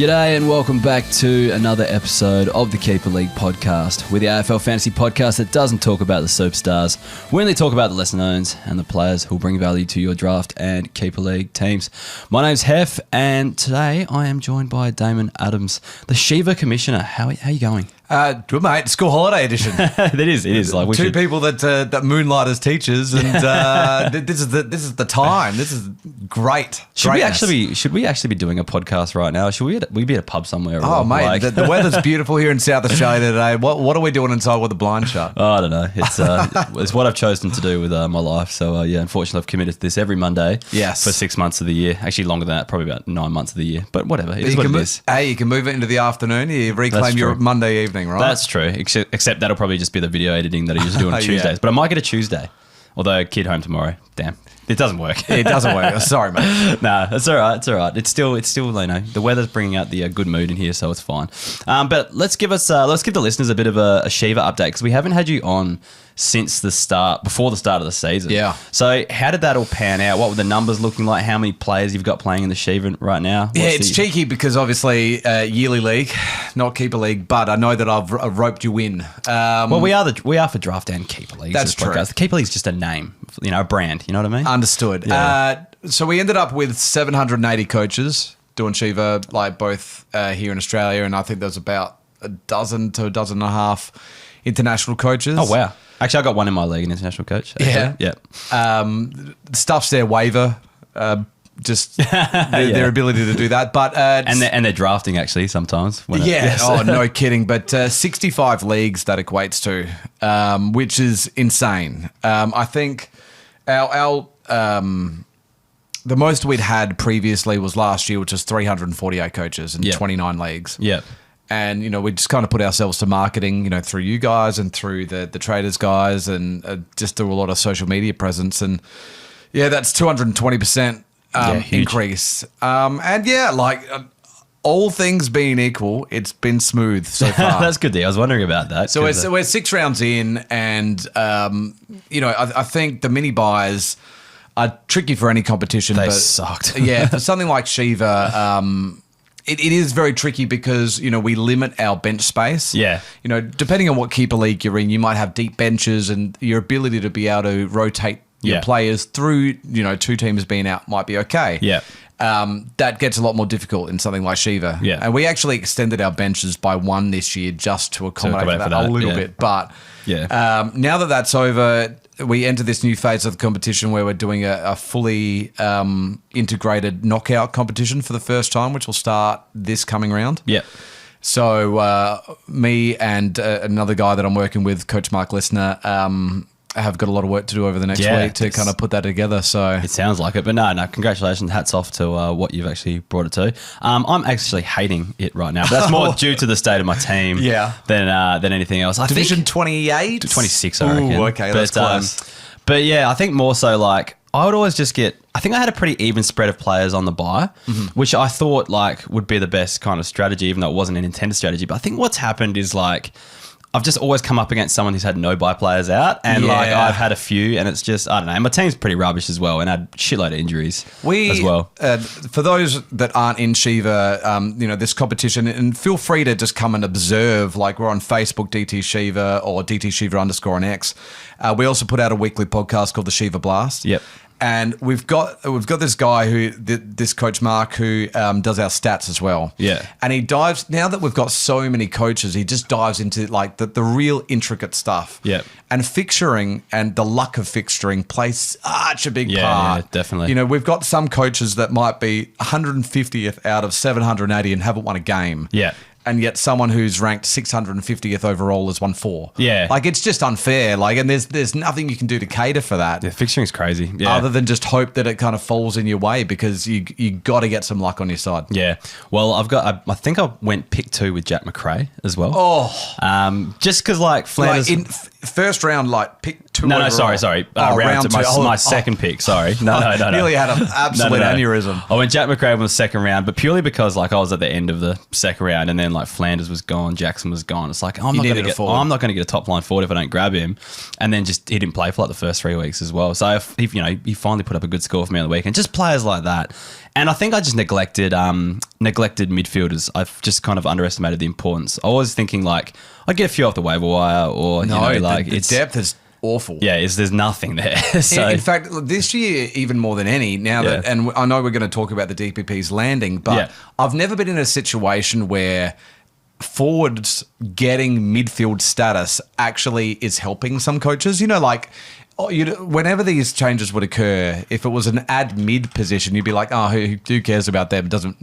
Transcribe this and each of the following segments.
G'day and welcome back to another episode of the Keeper League podcast. We're the AFL Fantasy podcast that doesn't talk about the superstars. We only talk about the lesser knowns and the players who will bring value to your draft and Keeper League teams. My name's Heff and today I am joined by Damon Adams, the Shiva Commissioner. How are you going? Good, mate. School holiday edition. It is. Like Two people that moonlight as teachers, and this is the time. This is great. Should we actually be doing a podcast right now? Should we be at a pub somewhere? Oh, mate, the weather's beautiful here in South Australia today. What are we doing inside with the blind shut? Oh, I don't know. It's what I've chosen to do with my life. So unfortunately, I've committed to this every Monday. Yes. For 6 months of the year. Actually, longer than that. Probably about 9 months of the year. But whatever. It is what it is. Hey, you can move it into the afternoon. You reclaim your Monday evening. Right? That's true, except that'll probably just be the video editing that I usually do on Tuesdays. Yeah. But I might get a Tuesday, although kid home tomorrow. Damn, it doesn't work. It doesn't work. Sorry, mate. Nah, it's all right. It's still the weather's bringing out the good mood in here, so it's fine. But let's give the listeners a bit of a Shiva update because we haven't had you on since before the start of the season. Yeah. So how did that all pan out? What were the numbers looking like? How many players you've got playing in the Shiva right now? It's cheeky because obviously yearly league, not keeper league, but I know that I've roped you in. Well, we are for draft and keeper leagues. That's true. The keeper league's just a name, a brand. You know what I mean? Understood. Yeah. So we ended up with 780 coaches doing Shiva, like both here in Australia, and I think there's about a dozen to a dozen and a half international coaches. Oh wow. Actually, I got one in my league, an international coach. Actually. Yeah. Stuff's their waiver, just their ability to do that. But and they're drafting actually sometimes. Oh, no kidding. But 65 leagues that equates to, which is insane. I think our the most we'd had previously was last year, which was 348 coaches and 29 leagues. Yeah. And, we just kind of put ourselves to marketing, through you guys and through the traders guys and just through a lot of social media presence. And, that's 220% increase. All things being equal, it's been smooth so far. That's good. I was wondering about that. So we're 6 rounds in and, I think the mini buys are tricky for any competition. They sucked. For something like Shiva, It is very tricky because, we limit our bench space. Yeah. Depending on what keeper league you're in, you might have deep benches and your ability to be able to rotate your players through, 2 teams being out might be okay. Yeah. That gets a lot more difficult in something like Shiva. Yeah. And we actually extended our benches by 1 this year just to accommodate for that a little bit. But now that that's over, we enter this new phase of the competition where we're doing a fully integrated knockout competition for the first time, which will start this coming round. Yeah. So me and another guy that I'm working with, Coach Mark Listener, have got a lot of work to do over the next week to kind of put that together. So it sounds like it, but no, congratulations, hats off to what you've actually brought it to. I'm actually hating it right now, but that's more due to the state of my team than anything else. Division 28? 26, I reckon. Ooh, okay, that's close. But I think more so like I would always just I think I had a pretty even spread of players on the buy, which I thought would be the best kind of strategy, even though it wasn't an intended strategy. But I think what's happened is I've just always come up against someone who's had no buy players out, and I've had a few, and it's just I don't know. My team's pretty rubbish as well, and had a shitload of injuries as well. For those that aren't in Shiva, this competition, and feel free to just come and observe. Like we're on Facebook, DT Shiva or DT Shiva _ on X. We also put out a weekly podcast called the Shiva Blast. Yep. And we've got this guy this Coach Mark who does our stats as well. Yeah. And he dives, now that we've got so many coaches, he just dives into the real intricate stuff. Yeah. And fixturing and the luck of fixturing plays such a big part. Yeah, definitely. We've got some coaches that might be 150th out of 780 and haven't won a game. Yeah. And yet someone who's ranked 650th overall has won 4. Yeah. It's just unfair. And there's nothing you can do to cater for that. Yeah, fixturing is crazy. Yeah. Other than just hope that it kind of falls in your way because you got to get some luck on your side. Yeah. Well, I think I went pick 2 with Jack McRae as well. Oh. Just because Flanders... in first round, pick two. No, overall. sorry. Round two. My second pick. Sorry. No. Nearly had an absolute aneurysm. I went Jack McRaven was second round, but purely because like I was at the end of the second round, and then like Flanders was gone, Jackson was gone. It's like I'm not going to get a top line forward if I don't grab him. And then just he didn't play for like the first 3 weeks as well. So he finally put up a good score for me on the weekend. Just players like that. And I think I just neglected midfielders. I've just kind of underestimated the importance. I was thinking like I'd get a few off the waiver wire, or the depth is awful. Yeah, there's nothing there. So, in fact, this year even more than any. Now that, and I know we're going to talk about the DPP's landing, but I've never been in a situation where forwards getting midfield status actually is helping some coaches. Whenever these changes would occur, if it was an ad mid position, you'd be like, oh, who cares about them? It doesn't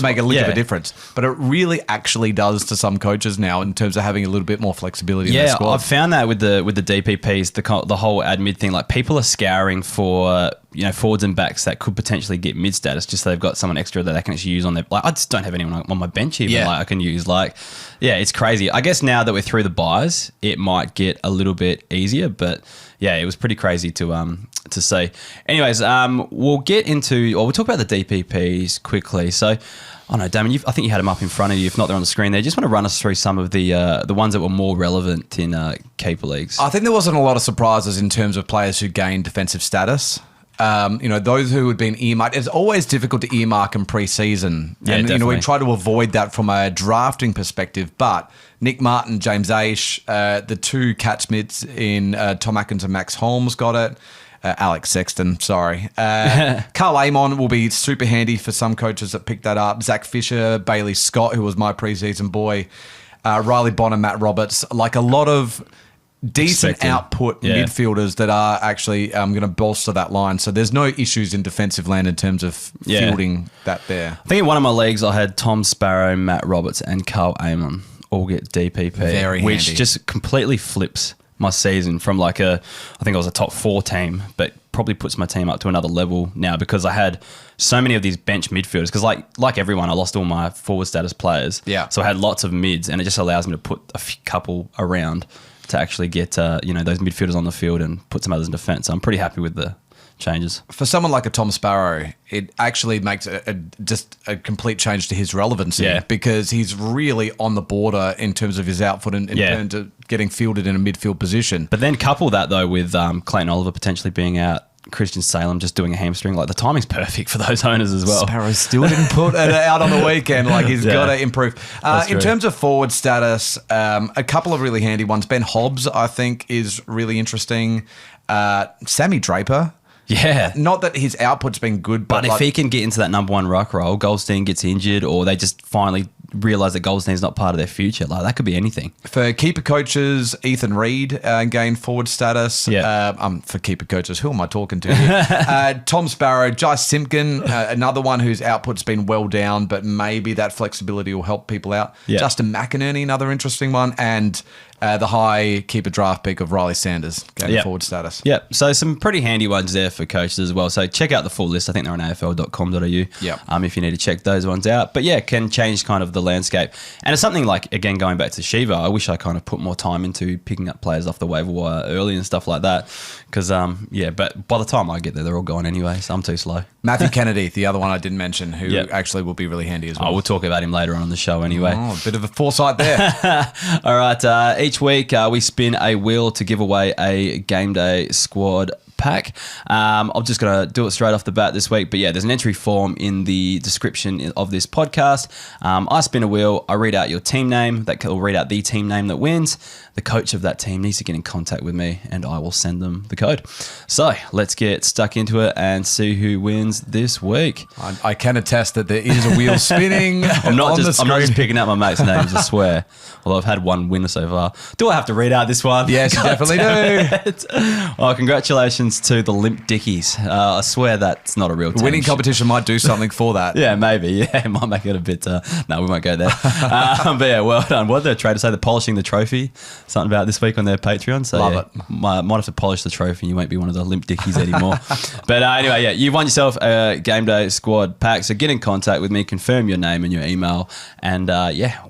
make a lick of a difference. But it really actually does to some coaches now in terms of having a little bit more flexibility in their squad. I've found that with the DPPs, the whole ad mid thing, like people are scouring for forwards and backs that could potentially get mid status just so they've got someone extra that they can actually use on their. Like I just don't have anyone on my bench even I can use. It's crazy. I guess now that we're through the buys, it might get a little bit easier, but. Yeah, it was pretty crazy to see. Anyways, we'll talk about the DPPs quickly. So, I know, Damon, I think you had them up in front of you. If not, they're on the screen there. Just want to run us through some of the ones that were more relevant in keeper leagues. I think there wasn't a lot of surprises in terms of players who gained defensive status. Those who had been earmarked. It's always difficult to earmark in pre-season. Yeah, and, definitely. We try to avoid that from a drafting perspective. But Nick Martin, James Aish, the two catch mids in Tom Atkins and Max Holmes got it. Alex Sexton, sorry. Carl Amon will be super handy for some coaches that picked that up. Zach Fisher, Bailey Scott, who was my preseason boy. Riley Bonner, Matt Roberts. Like a lot of decent output midfielders that are actually going to bolster that line. So there's no issues in defensive land in terms of fielding that there. I think in one of my leagues I had Tom Sparrow, Matt Roberts and Carl Amon all get DPP. Very which handy. Just completely flips my season from I think I was a top 4 team, but probably puts my team up to another level now because I had so many of these bench midfielders because like everyone, I lost all my forward status players. Yeah. So I had lots of mids and it just allows me to put a couple around to actually get those midfielders on the field and put some others in defence. So I'm pretty happy with the changes. For someone like a Tom Sparrow, it actually makes just a complete change to his relevancy because he's really on the border in terms of his output and in terms of getting fielded in a midfield position. But then couple that though with Clayton Oliver potentially being out, Christian Salem just doing a hamstring. Like the timing's perfect for those owners as well. Sparrow still didn't put it out on the weekend. Like he's got to improve. In terms of forward status, a couple of really handy ones. Ben Hobbs, I think, is really interesting. Sammy Draper. Yeah. Not that his output's been good, but if he can get into that number 1 ruck role, Goldstein gets injured or they just finally realise that Goldstein's not part of their future. Like that could be anything. For keeper coaches, Ethan Reid gained forward status. Yeah. For keeper coaches, who am I talking to here? Tom Sparrow, Jai Simpkin, another one whose output's been well down, but maybe that flexibility will help people out. Yeah. Justin McInerney, another interesting one, and the high keeper draft pick of Riley Sanders gaining forward status. Yeah, so some pretty handy ones there for coaches as well. So check out the full list. I think they're on afl.com.au if you need to check those ones out. But yeah, can change kind of the landscape. And it's something like, again, going back to Shiva, I wish I kind of put more time into picking up players off the waiver wire early and stuff like that. Because, but by the time I get there, they're all gone anyway, so I'm too slow. Matthew Kennedy, the other one I didn't mention, who actually will be really handy as well. We'll talk about him later on the show anyway. Oh, a bit of a foresight there. All right, each week we spin a wheel to give away a game day squad pack. I'm just going to do it straight off the bat this week. But yeah, there's an entry form in the description of this podcast. I spin a wheel. I read out your team name. That will read out the team name that wins. The coach of that team needs to get in contact with me and I will send them the code. So let's get stuck into it and see who wins this week. I can attest that there is a wheel spinning. I'm not just picking out my mates' names, I swear. Although I've had one winner so far. Do I have to read out this one? Yes, you definitely do. Well, congratulations to the Limp Dickies. I swear that's not a real team. Winning competition might do something for that. Yeah, maybe. Yeah, it might make it a bit... no, we won't go there. But yeah, well done. What did the trader say? They're polishing the trophy. Something about this week on their Patreon. So Love it. it. Might have to polish the trophy and you won't be one of the Limp Dickies anymore. But anyway, yeah, you've won yourself a Game Day Squad pack. So get in contact with me, confirm your name and your email, and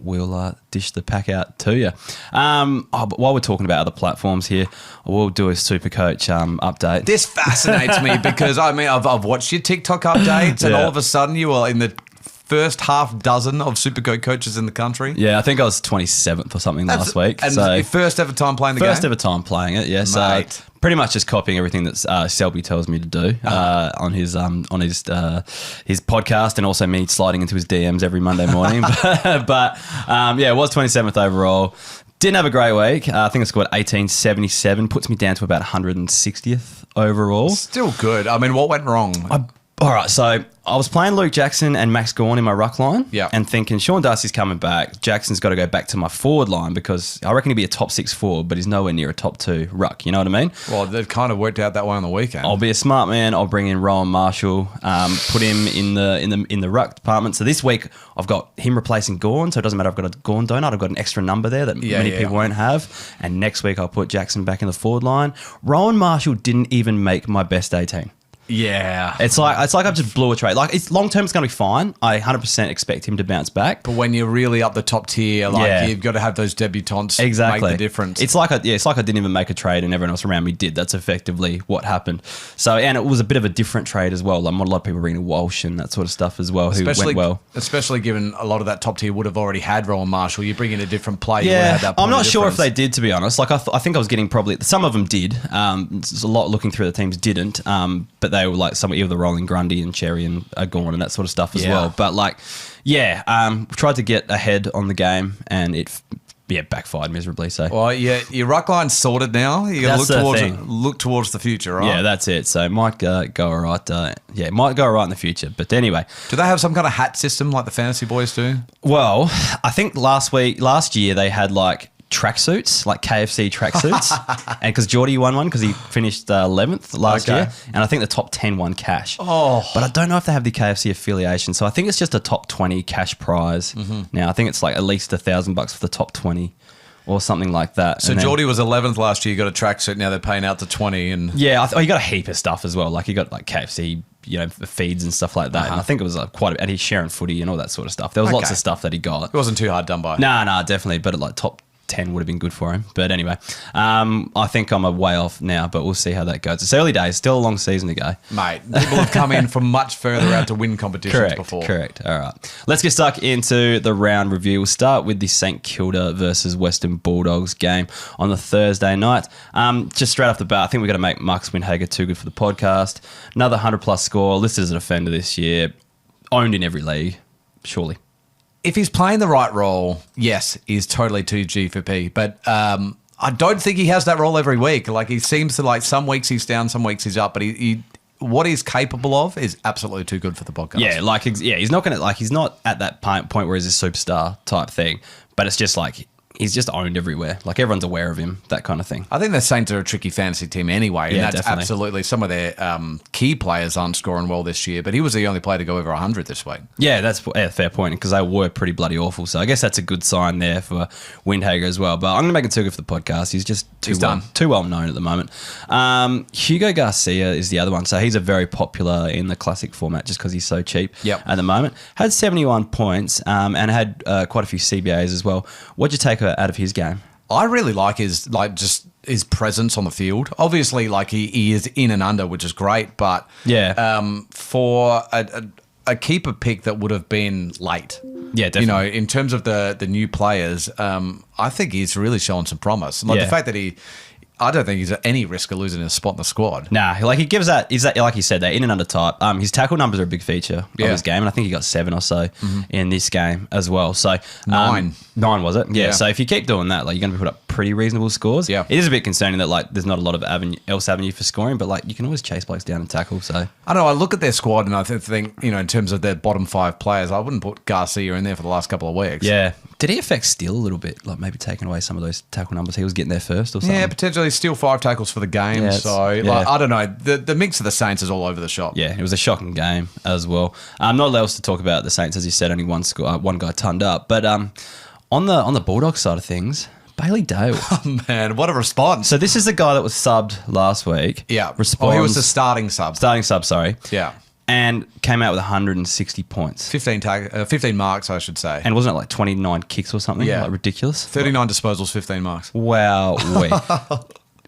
we'll dish the pack out to you. But while we're talking about other platforms here, we'll do a Supercoach update. This fascinates me because, I mean, I've watched your TikTok updates and all of a sudden you are in the first half dozen of Supercoach coaches in the country. Yeah, I think I was 27th or something last week. And your first ever time playing the game? First ever time playing it, yes. Mate. Pretty much just copying everything that Selby tells me to do on his podcast, and also me sliding into his DMs every Monday morning. but it was 27th overall. Didn't have a great week. I think I scored 1877, puts me down to about 160th overall. Still good. I mean, what went wrong? All right, so I was playing Luke Jackson and Max Gawn in my ruck line and thinking Sean Darcy's coming back. Jackson's got to go back to my forward line because I reckon he'd be a top 6 forward, but he's nowhere near a top 2 ruck. You know what I mean? Well, they've kind of worked out that way on the weekend. I'll be a smart man. I'll bring in Rowan Marshall, put him in the ruck department. So this week I've got him replacing Gawn, so it doesn't matter. I've got a Gawn donut. I've got an extra number there that many people won't have. And next week I'll put Jackson back in the forward line. Rowan Marshall didn't even make my best 18. Yeah. It's like I've just blew a trade. Like, it's long term, it's going to be fine. I 100% expect him to bounce back. But when you're really up the top tier, you've got to have those debutants make the difference. It's like I didn't even make a trade and everyone else around me did. That's effectively what happened. So, and it was a bit of a different trade as well. Like, a lot of people bringing Walsh and that sort of stuff as well, who went well. Especially given a lot of that top tier would have already had Rowan Marshall. You bring in a different player. Yeah, I'm not sure if they did, to be honest. Like, I think I was getting probably, some of them did. There's a lot looking through the teams didn't. But they were like either Rolling Grundy and Cherry and Gawn and that sort of stuff as well. But tried to get ahead on the game and it backfired miserably. So your ruck line's sorted now. You got to look towards the future, right? Yeah, that's it. So it might go all right. It might go all right in the future. But anyway, do they have some kind of hat system like the fantasy boys do? Well, I think last year they had like tracksuits, like KFC tracksuits, and because Geordie won one because he finished 11th last year, and I think the top 10 won cash. But I don't know if they have the KFC affiliation, so I think it's just a top 20 cash prize. Now I think it's like at least $1,000 for the top 20 or something like that. So Geordie was 11th last year. You got a tracksuit. Now they're paying out to 20, and you got a heap of stuff as well. Like you got like KFC, feeds and stuff like that. And I think it was and he's sharing footy and all that sort of stuff. There was lots of stuff that he got. It wasn't too hard done by. No, definitely. But at like top 10 would have been good for him. But anyway, I think I'm a way off now, but we'll see how that goes. It's early days, still a long season to go. Mate, people have come in from much further out to win competitions before. Correct. All right. Let's get stuck into the round review. We'll start with the St Kilda versus Western Bulldogs game on the Thursday night. Just straight off the bat, I think we've got to make Marcus Windhager too good for the podcast. Another 100-plus score, listed as a defender this year, owned in every league, surely. If he's playing the right role, yes, he's totally 2G for P. But I don't think he has that role every week. Like, he seems to, like, some weeks he's down, some weeks he's up. But he what he's capable of is absolutely too good for the podcast. Yeah, he's not going to, he's not at that point where he's a superstar type thing. But it's just like, he's just owned everywhere. Like, everyone's aware of him, that kind of thing. I think the Saints are a tricky fantasy team anyway. Yeah, and that's definitely. Absolutely. Some of their key players aren't scoring well this year, but he was the only player to go over 100 this week. Yeah, that's a fair point because they were pretty bloody awful. So I guess that's a good sign there for Windhager as well. But I'm going to make it too good for the podcast. He's just too well known at the moment. Hugo Garcia is the other one. So he's a very popular in the classic format just because he's so cheap at the moment. Had 71 points and had quite a few CBAs as well. What'd you take out of his game? I really like his presence on the field. Obviously, he is in and under, which is great. But for a keeper pick that would have been late, definitely. In terms of the new players, I think he's really showing some promise. Like the fact that I don't think he's at any risk of losing a spot in the squad. Nah, he gives that, like you said, they're in and under type. His tackle numbers are a big feature of his game, and I think he got 7 or so in this game as well. So 9 was it? Yeah. So if you keep doing that, you're going to put up pretty reasonable scores. Yeah. It is a bit concerning that there's not a lot of avenue for scoring, but you can always chase blokes down and tackle. So I don't know. I look at their squad and I think in terms of their bottom 5 players, I wouldn't put Garcia in there for the last couple of weeks. Yeah. Did he affect Steele a little bit? Maybe taking away some of those tackle numbers. He was getting there first or something. Yeah, potentially Steele 5 tackles for the game. I don't know. The mix of the Saints is all over the shop. Yeah, it was a shocking game as well. Not a lot else to talk about the Saints, as you said. Only one guy turned up. But on the Bulldogs side of things, Bailey Dale. Oh, man, what a response. So this is the guy that was subbed last week. Yeah. He was the starting sub. Starting sub, sorry. Yeah. and came out with 160 points. 15 marks, I should say. And wasn't it like 29 kicks or something? Yeah. Like ridiculous. 39 disposals, 15 marks. Wow.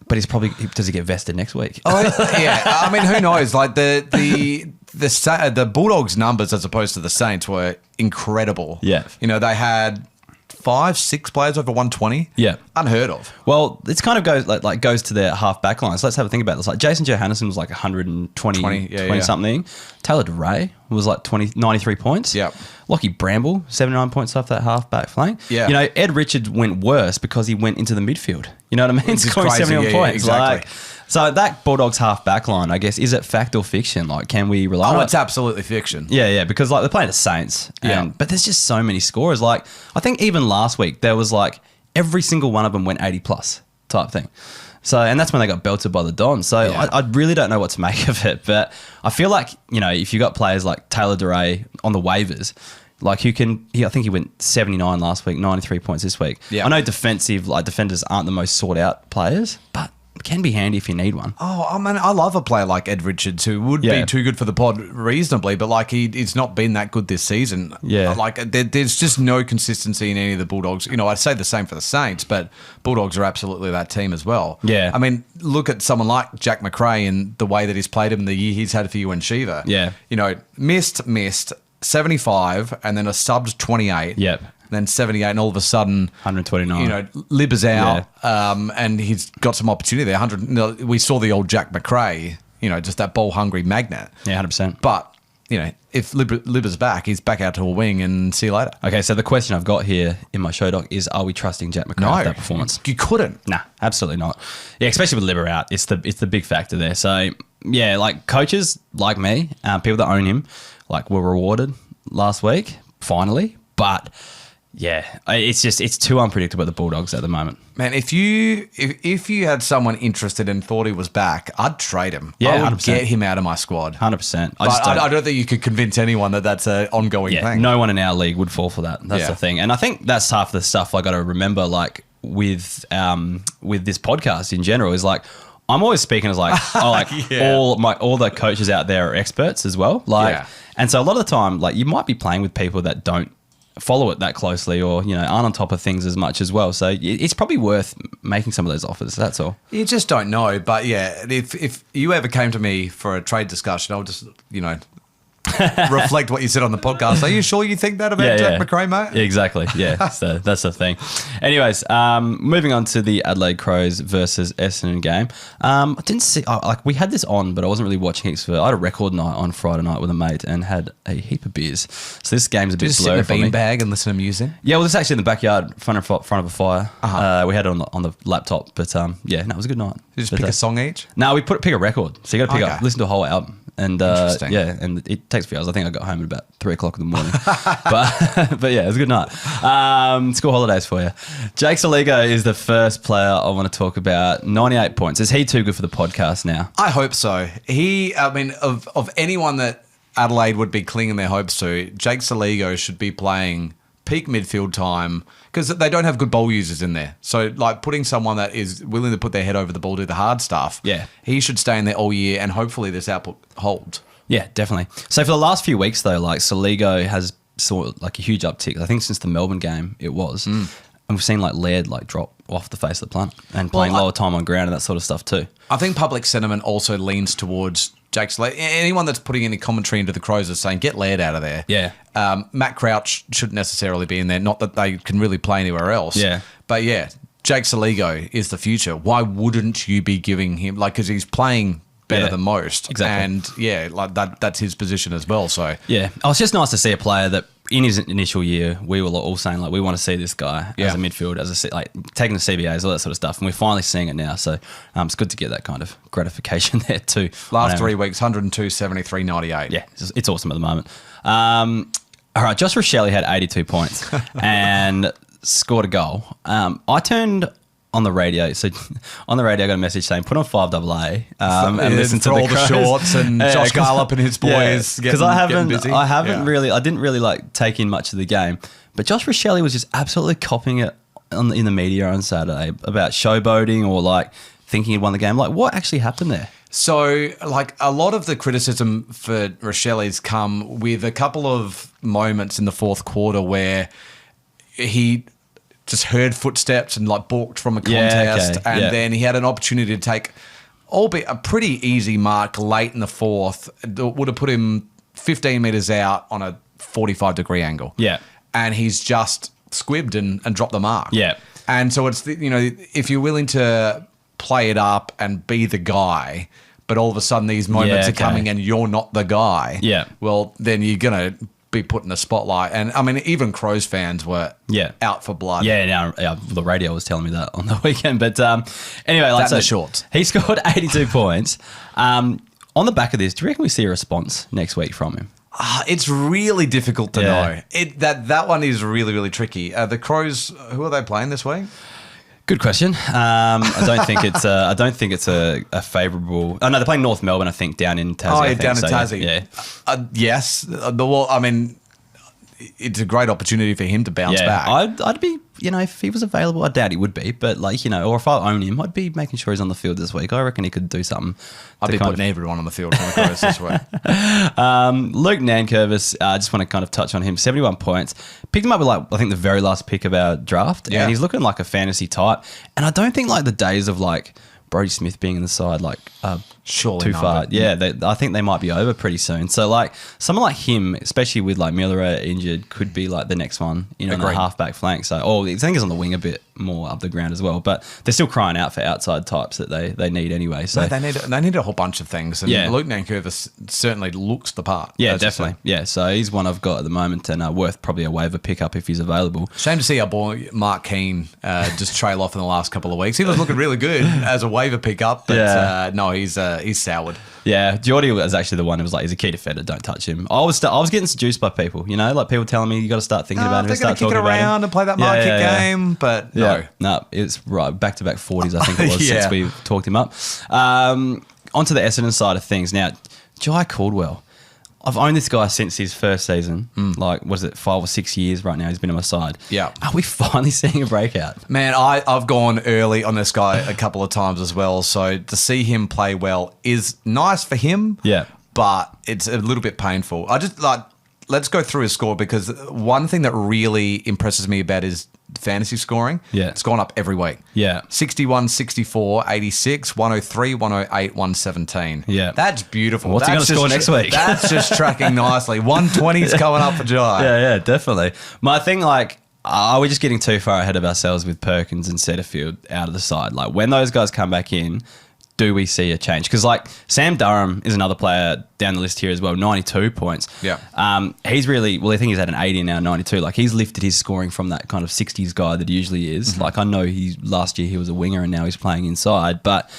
But does he get vested next week? Oh, yeah. I mean, who knows? Like the Bulldogs' numbers as opposed to the Saints were incredible. Yeah. You know, they had 5-6 players over 120. Yeah. Unheard of. Well, it's kind of goes to their half back line. So let's have a think about this. Like Jason Johannesson was like 120 something. Taylor DeRay was like 93 points. Yep. Lockie Bramble, 79 points off that half back flank. Yeah. You know, Ed Richards went worse because he went into the midfield. You know what I mean? Scoring crazy. 71 points. Exactly. So that Bulldogs half back line, I guess, is it fact or fiction? Like, can we rely on it? Oh, it's absolutely fiction. Yeah, because like they're playing the Saints. But there's just so many scorers. Like, I think even last week there was like every single one of them went 80 plus type thing. So, and that's when they got belted by the Dons. So I really don't know what to make of it. But I feel like, you know, if you got players like Taylor DeRay on the waivers, like I think he went 79 last week, 93 points this week. Yeah. I know defenders aren't the most sought out players, but it can be handy if you need one. Oh, I mean, I love a player like Ed Richards who would be too good for the pod reasonably, but like he's not been that good this season. Yeah. Like there's just no consistency in any of the Bulldogs. You know, I'd say the same for the Saints, but Bulldogs are absolutely that team as well. Yeah. I mean, look at someone like Jack McRae and the way that he's played him in the year he's had for you and Shiva. Yeah. You know, missed 75 and then a subbed 28. Yep. Then 78, and all of a sudden, 129. You know, Lib is out, and he's got some opportunity there. 100. You know, we saw the old Jack McRae. You know, just that ball hungry magnet. Yeah, 100%. But you know, if Lib is back, he's back out to a wing, and see you later. Okay, so the question I've got here in my show doc is: are we trusting Jack McRae with that performance? You couldn't. Nah, absolutely not. Yeah, especially with Libber out, it's the big factor there. So yeah, like coaches like me, people that own him, like were rewarded last week finally, but. Yeah, it's too unpredictable at the Bulldogs at the moment. Man, if you had someone interested and thought he was back, I'd trade him. Yeah, I would 100%. get him out of my squad. 100%. I don't think you could convince anyone that that's an ongoing thing. No one in our league would fall for that. That's the thing, and I think that's half the stuff I got to remember. Like with this podcast in general, is like I'm always speaking as like all the coaches out there are experts as well. Like, and so a lot of the time, like you might be playing with people that don't follow it that closely or, you know, aren't on top of things as much as well. So it's probably worth making some of those offers. That's all. You just don't know. But yeah, if you ever came to me for a trade discussion, I'll just, you know, reflect what you said on the podcast. Are you sure you think that about Jack McRae, mate? Yeah, exactly. Yeah, so that's the thing. Anyways, moving on to the Adelaide Crows versus Essendon game. I didn't see we had this on, but I wasn't really watching it. I had a record night on Friday night with a mate and had a heap of beers. So this game's a bit blurry for me. Sit in a beanbag and listen to music. Yeah, well, it's actually in the backyard, front of a fire. We had it on the laptop, but it was a good night. You just pick a song each? No, we pick a record. So you got to listen to a whole album. And and it takes a few hours. I think I got home at about 3 o'clock in the morning. but yeah, it was a good night. School holidays for you. Jake Saligo is the first player I want to talk about. 98 points. Is he too good for the podcast now? I hope so. Of anyone that Adelaide would be clinging their hopes to, Jake Saligo should be playing peak midfield time because they don't have good ball users in there. So, like, putting someone that is willing to put their head over the ball, do the hard stuff, he should stay in there all year and hopefully this output holds. Yeah, definitely. So, for the last few weeks, though, like, Saligo has saw like a huge uptick. I think since the Melbourne game, it was. And we've seen, like, Laird, like, drop off the face of the planet and playing lower time on ground and that sort of stuff, too. I think public sentiment also leans towards Jake Saligo. Anyone that's putting any commentary into the Crows is saying, get Laird out of there. Yeah. Matt Crouch shouldn't necessarily be in there. Not that they can really play anywhere else. Yeah. But yeah, Jake Saligo is the future. Why wouldn't you be giving him, like, because he's playing better than most. Exactly. And yeah, like that's his position as well. So yeah. Oh, it's just nice to see a player that in his initial year, we were all saying, like, we want to see this guy as a midfield, like taking the CBAs, all that sort of stuff. And we're finally seeing it now. So it's good to get that kind of gratification there too. Last 3 weeks, 102, 73, 98. Yeah, it's awesome at the moment. All right, Josh Rochelle had 82 points and scored a goal. I turned on the radio. So on the radio, I got a message saying, put on 5AA and listen to all the shorts and Josh Garlop and his boys. Because I didn't really like take in much of the game. But Josh Rochelle was just absolutely copying it in the media on Saturday about showboating or like thinking he'd won the game. Like, what actually happened there? So, like, a lot of the criticism for Rochelle's come with a couple of moments in the fourth quarter where he just heard footsteps and, like, balked from a contest. And then he had an opportunity to take, albeit a pretty easy mark late in the fourth. It would have put him 15 metres out on a 45-degree angle. Yeah. And he's just squibbed and dropped the mark. Yeah. And so it's, if you're willing to play it up and be the guy, but all of a sudden these moments are coming and you're not the guy, well, then you're going to be put in the spotlight. And, I mean, even Crows fans were out for blood. The radio was telling me that on the weekend. But anyway, like, the shorts. He scored 82 points. On the back of this, do you reckon we see a response next week from him? It's really difficult to know. That one is really, really tricky. The Crows, who are they playing this week? Good question. I don't think it's. I don't think it's a favourable. Oh no, they're playing North Melbourne. I think down in Tassie. Oh, yeah, down in Tassie. Yeah. Yes. Well, I mean, it's a great opportunity for him to bounce back. I'd be. If he was available, I doubt he would be. But or if I own him, I'd be making sure he's on the field this week. I reckon he could do something. I'd be putting everyone on the field from the Crows this week. Luke Nankervis, I just want to kind of touch on him. 71 points. Picked him up with, I think the very last pick of our draft. Yeah. And he's looking like a fantasy type. And I don't think, the days of, Brodie Smith being in the side, surely too not, far. Yeah, I think they might be over pretty soon. So, someone like him, especially with, Miller injured, could be, the next one, on the halfback flank. So, I think he's on the wing a bit more up the ground as well. But they're still crying out for outside types that they need anyway. So they need a whole bunch of things. And Luke Nankervis certainly looks the part. Yeah, definitely. Yeah, so he's one I've got at the moment and worth probably a waiver pickup if he's available. Shame to see our boy Mark Keane just trail off in the last couple of weeks. He was looking really good as a waiver pickup, but no, he's soured. Yeah, Geordie was actually the one who was he's a key defender, don't touch him. I was getting seduced by people, people telling me you got to start thinking about him. They're going to kick it around and play that market game, but no, it's right back-to-back 40s, I think it was, since we talked him up. Onto the Essendon side of things. Now, Jai Caldwell, I've owned this guy since his first season. 5 or 6 years right now he's been on my side. Yeah. Are we finally seeing a breakout? Man, I've gone early on this guy a couple of times as well, so to see him play well is nice for him. Yeah. But it's a little bit painful. Let's go through his score, because one thing that really impresses me about his fantasy scoring, it's gone up every week. Yeah. 61, 64, 86, 103, 108, 117. Yeah. That's beautiful. What's he going to score next week? That's just tracking nicely. 120 is coming up for Jai. Yeah, definitely. My thing, are we just getting too far ahead of ourselves with Perkins and Setterfield out of the side? When those guys come back in, do we see a change? Because Sam Durham is another player down the list here as well, 92 points. Yeah. He's really, I think he's at an 80 now, 92. He's lifted his scoring from that kind of 60s guy that he usually is. Mm-hmm. I know last year he was a winger and now he's playing inside, but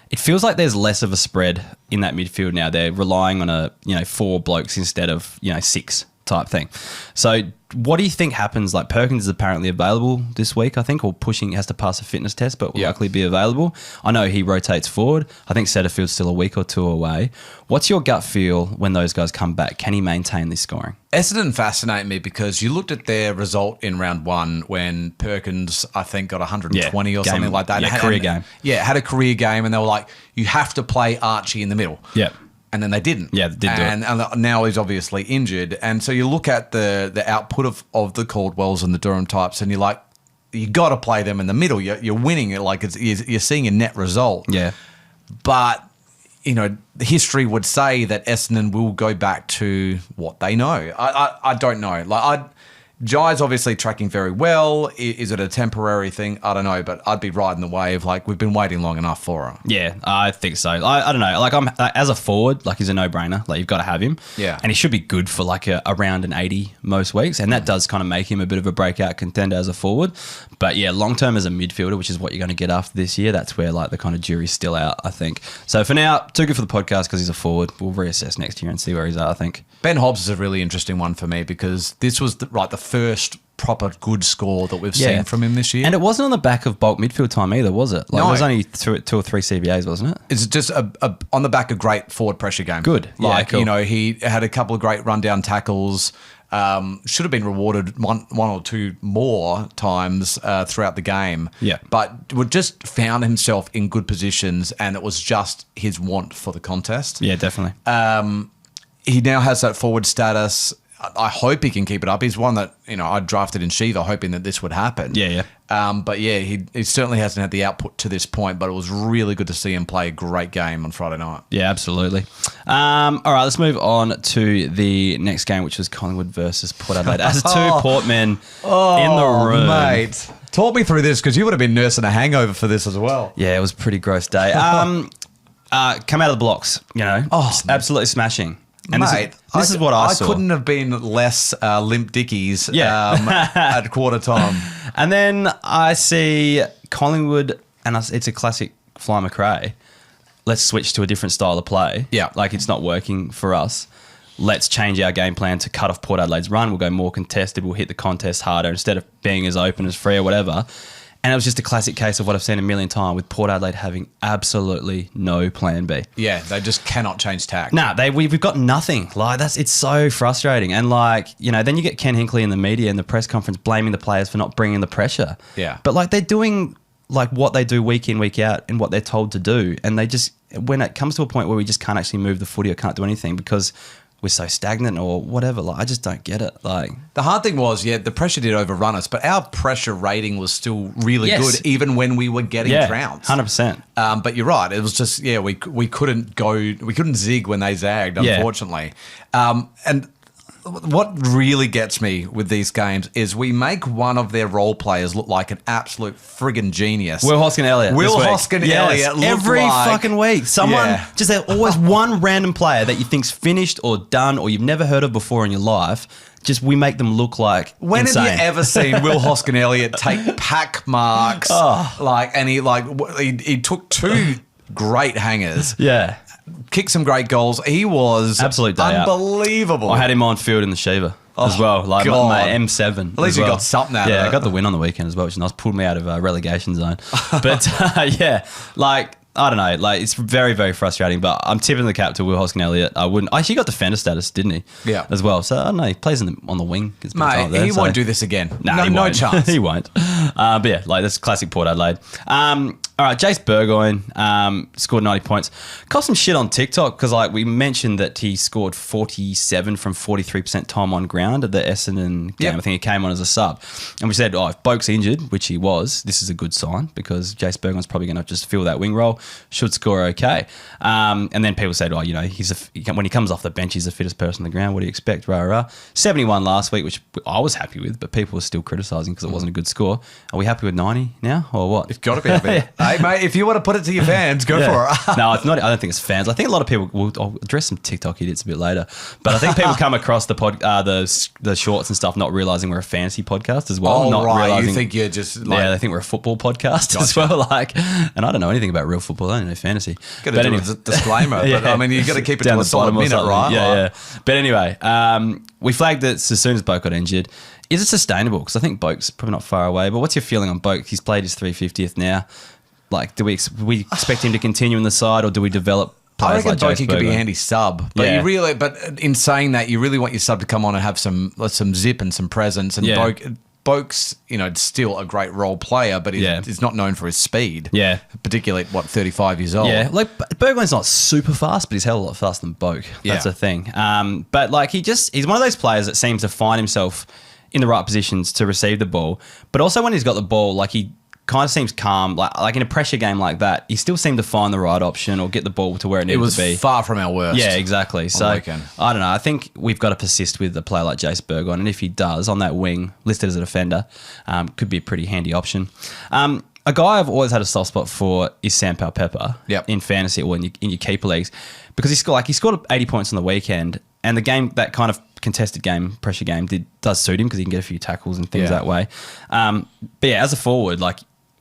it feels like there's less of a spread in that midfield now. They're relying on 4 blokes instead of 6 type thing. So what do you think happens? Perkins is apparently available this week, I think, or has to pass a fitness test, but will likely be available. I know he rotates forward. I think Setterfield's still a week or 2 away. What's your gut feel when those guys come back? Can he maintain this scoring? Essendon fascinate me because you looked at their result in round 1 when Perkins, I think, got 120 or something like that. Career game. Yeah, had a career game, and they were like, you have to play Archie in the middle. Yeah. And then they didn't. Yeah, they did do it. And now he's obviously injured. And so you look at the output of the Caldwells and the Durham types, and you're like, you got to play them in the middle. You're winning it. You're seeing a net result. Yeah. But, history would say that Essendon will go back to what they know. I don't know. Jai's obviously tracking very well. Is it a temporary thing? I don't know, but I'd be riding the wave. We've been waiting long enough for him. Yeah, I think so. I don't know. I'm as a forward, he's a no-brainer. You've got to have him. Yeah. And he should be good for around an 80 most weeks, and that does kind of make him a bit of a breakout contender as a forward. But yeah, long-term as a midfielder, which is what you're going to get after this year, that's where the kind of jury's still out, I think. So for now, too good for the podcast because he's a forward. We'll reassess next year and see where he's at, I think. Ben Hobbs is a really interesting one for me because this was the first proper good score that we've seen from him this year. And it wasn't on the back of bulk midfield time either, was it? No. It was only 2 or 3 CBAs, wasn't it? It's just on the back of great forward pressure game. Good. Cool. He had a couple of great rundown tackles. should have been rewarded one or two more times throughout the game. Yeah. But would just found himself in good positions, and it was just his want for the contest. Yeah, definitely. He now has that forward status. I hope he can keep it up. He's one that, I drafted in Shiva hoping that this would happen. Yeah. But yeah, he certainly hasn't had the output to this point, but it was really good to see him play a great game on Friday night. Yeah, absolutely. All right, let's move on to the next game, which was Collingwood versus Port Adelaide. As two Portmen in the room. Mate, talk me through this, because you would have been nursing a hangover for this as well. Yeah, it was a pretty gross day. Come out of the blocks, absolutely smashing. And mate, this is what I saw. I couldn't have been less limp dickies at quarter time. And then I see Collingwood, and it's a classic Fly McRae. Let's switch to a different style of play. Yeah. Like, it's not working for us. Let's change our game plan to cut off Port Adelaide's run. We'll go more contested. We'll hit the contest harder instead of being as open as free or whatever. And it was just a classic case of what I've seen a million times, with Port Adelaide having absolutely no plan B. Yeah, they just cannot change tack. Nah, we've got nothing. Like, it's so frustrating. And then you get Ken Hinkley in the media in the press conference blaming the players for not bringing the pressure. Yeah. But they're doing what they do week in, week out, and what they're told to do. And they just, when it comes to a point where we just can't actually move the footy or can't do anything because we're so stagnant or whatever, I just don't get it. The hard thing was, the pressure did overrun us, but our pressure rating was still really good, even when we were getting trounced. 100%. But you're right, it was just we couldn't zig when they zagged, unfortunately. And what really gets me with these games is we make one of their role players look like an absolute friggin' genius. Will Hoskin-Elliott. Elliott every fucking week. Someone, just there's always one random player that you think's finished or done or you've never heard of before in your life. Just we make them look like when insane. have you ever seen Will Hoskin-Elliott take pack marks? And he took two great hangers. Yeah. Kicked some great goals. He was absolute day unbelievable. I had him on field in the Shiva as well. My M7. At least you got something out of it. Yeah, I got the win on the weekend as well, which is nice. Pulled me out of a relegation zone. But I don't know. It's very, very frustrating. But I'm tipping the cap to Will Hoskin-Elliott. I wouldn't. He got defender status, didn't he? Yeah. As well. So I don't know. He plays on the wing. Mate, he won't do this again. No chance. He won't. But yeah, that's classic Port Adelaide. All right, Jace Burgoyne scored 90 points. Cost some shit on TikTok because we mentioned that he scored 47 from 43% time on ground at the Essendon game. I think he came on as a sub. And we said, if Boak's injured, which he was, this is a good sign because Jace Burgoyne's probably going to just fill that wing role, should score okay. And then people said, when he comes off the bench, he's the fittest person on the ground. What do you expect? 71 last week, which I was happy with, but people were still criticising because it wasn't a good score. Are we happy with 90 now or what? You've got to be happy. Hey, mate, if you want to put it to your fans, go for it. No, it's not. I don't think it's fans. I think a lot of people I'll address some TikTok idiots a bit later, but I think people come across the shorts and stuff not realising we're a fantasy podcast as well. Oh, right. You think you're just they think we're a football podcast as well. And I don't know anything about real football. I don't know fantasy. Got to do a disclaimer, but I mean, you got to keep it down to a solid minute, right? Yeah. But anyway, we flagged it as soon as Boak got injured. Is it sustainable? Because I think Boak's probably not far away. But what's your feeling on Boak? He's played his 350th now. Do we expect him to continue in the side, or do we develop players like Jace Burgoyne? Could be a handy sub, but in saying that, you really want your sub to come on and have some zip and some presence. And Boak's, still a great role player, but he's not known for his speed. Yeah, particularly at 35 years old. Yeah, Burgoyne's not super fast, but he's hell of a lot faster than Boak. That's the thing. But he's one of those players that seems to find himself in the right positions to receive the ball, but also when he's got the ball, he kind of seems calm. Like in a pressure game like that, he still seemed to find the right option or get the ball to where it needed to be. It was far from our worst. Yeah, exactly. So I don't know. I think we've got to persist with a player like Jace Burgoyne, and if he does on that wing, listed as a defender, could be a pretty handy option. A guy I've always had a soft spot for is Sam Powell-Pepper in fantasy or in your keeper leagues, because he scored 80 points on the weekend, and the game, that kind of contested game, pressure game, does suit him because he can get a few tackles and things that way. But yeah, as a forward,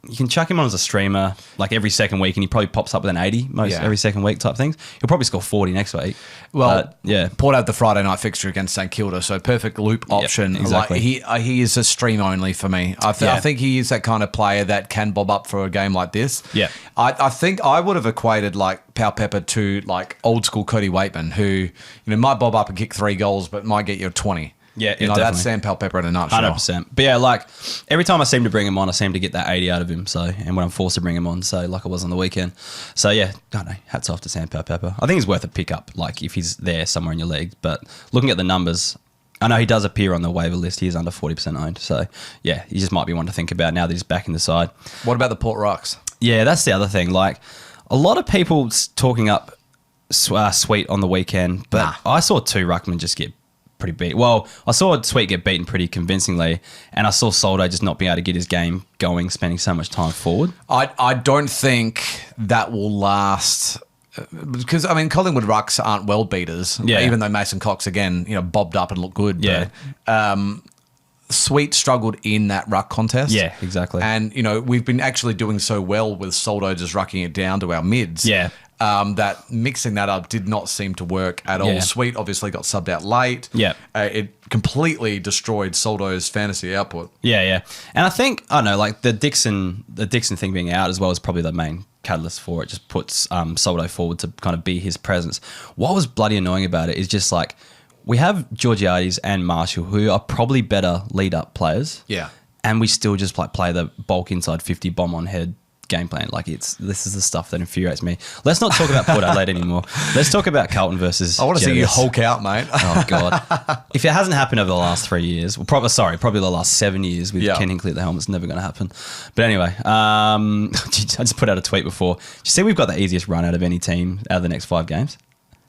you can chuck him on as a streamer every second week and he probably pops up with an 80 every second week type things. He'll probably score 40 next week. Well, Port had the Friday night fixture against St Kilda, so perfect loop option. Exactly. He is a stream only for me. I think he is that kind of player that can bob up for a game like this. Yeah. I think I would have equated Powell-Pepper to old school Cody Waitman, who might bob up and kick 3 goals but might get you a 20. Yeah, that's Sam Powell-Pepper in a nutshell. 100%. But yeah, like every time I seem to bring him on, I seem to get that 80 out of him. So, and when I'm forced to bring him on, so like I was on the weekend. So yeah, I don't know. Hats off to Sam Powell-Pepper. I think he's worth a pickup, like if he's there somewhere in your league. But looking at the numbers, I know he does appear on the waiver list. He is under 40% owned. So yeah, he just might be one to think about now that he's back in the side. What about the Port Rucks? Yeah, that's the other thing. Like a lot of people talking up Sweet on the weekend, but I saw 2 ruckmen just get pretty beat. Well, I saw Sweet get beaten pretty convincingly, and I saw Soldo just not being able to get his game going, spending so much time forward. I don't think that will last because, I mean, Collingwood rucks aren't well beaters, even though Mason Cox, again, bobbed up and looked good. Yeah. But, Sweet struggled in that ruck contest. Yeah, exactly. And, we've been actually doing so well with Soldo just rucking it down to our mids. Yeah. That mixing that up did not seem to work at all. Sweet obviously got subbed out late. Yeah. It completely destroyed Soldo's fantasy output. Yeah, yeah. And I think, I don't know, like the Dixon thing being out as well is probably the main catalyst for it. Just puts Soldo forward to kind of be his presence. What was bloody annoying about it is just like, we have Georgiades and Marshall who are probably better lead-up players. Yeah. And we still just like play the bulk inside 50 bomb on head game plan. Like this is the stuff that infuriates me. Let's not talk about Port Adelaide anymore. Let's talk about Carlton versus I want to see you Hulk out, mate. Oh, God. If it hasn't happened over the last 3 years, probably the last 7 years with Ken Hinkley at the helm, it's never going to happen. But anyway, I just put out a tweet before. Did you see we've got the easiest run out of any team out of the next 5 games?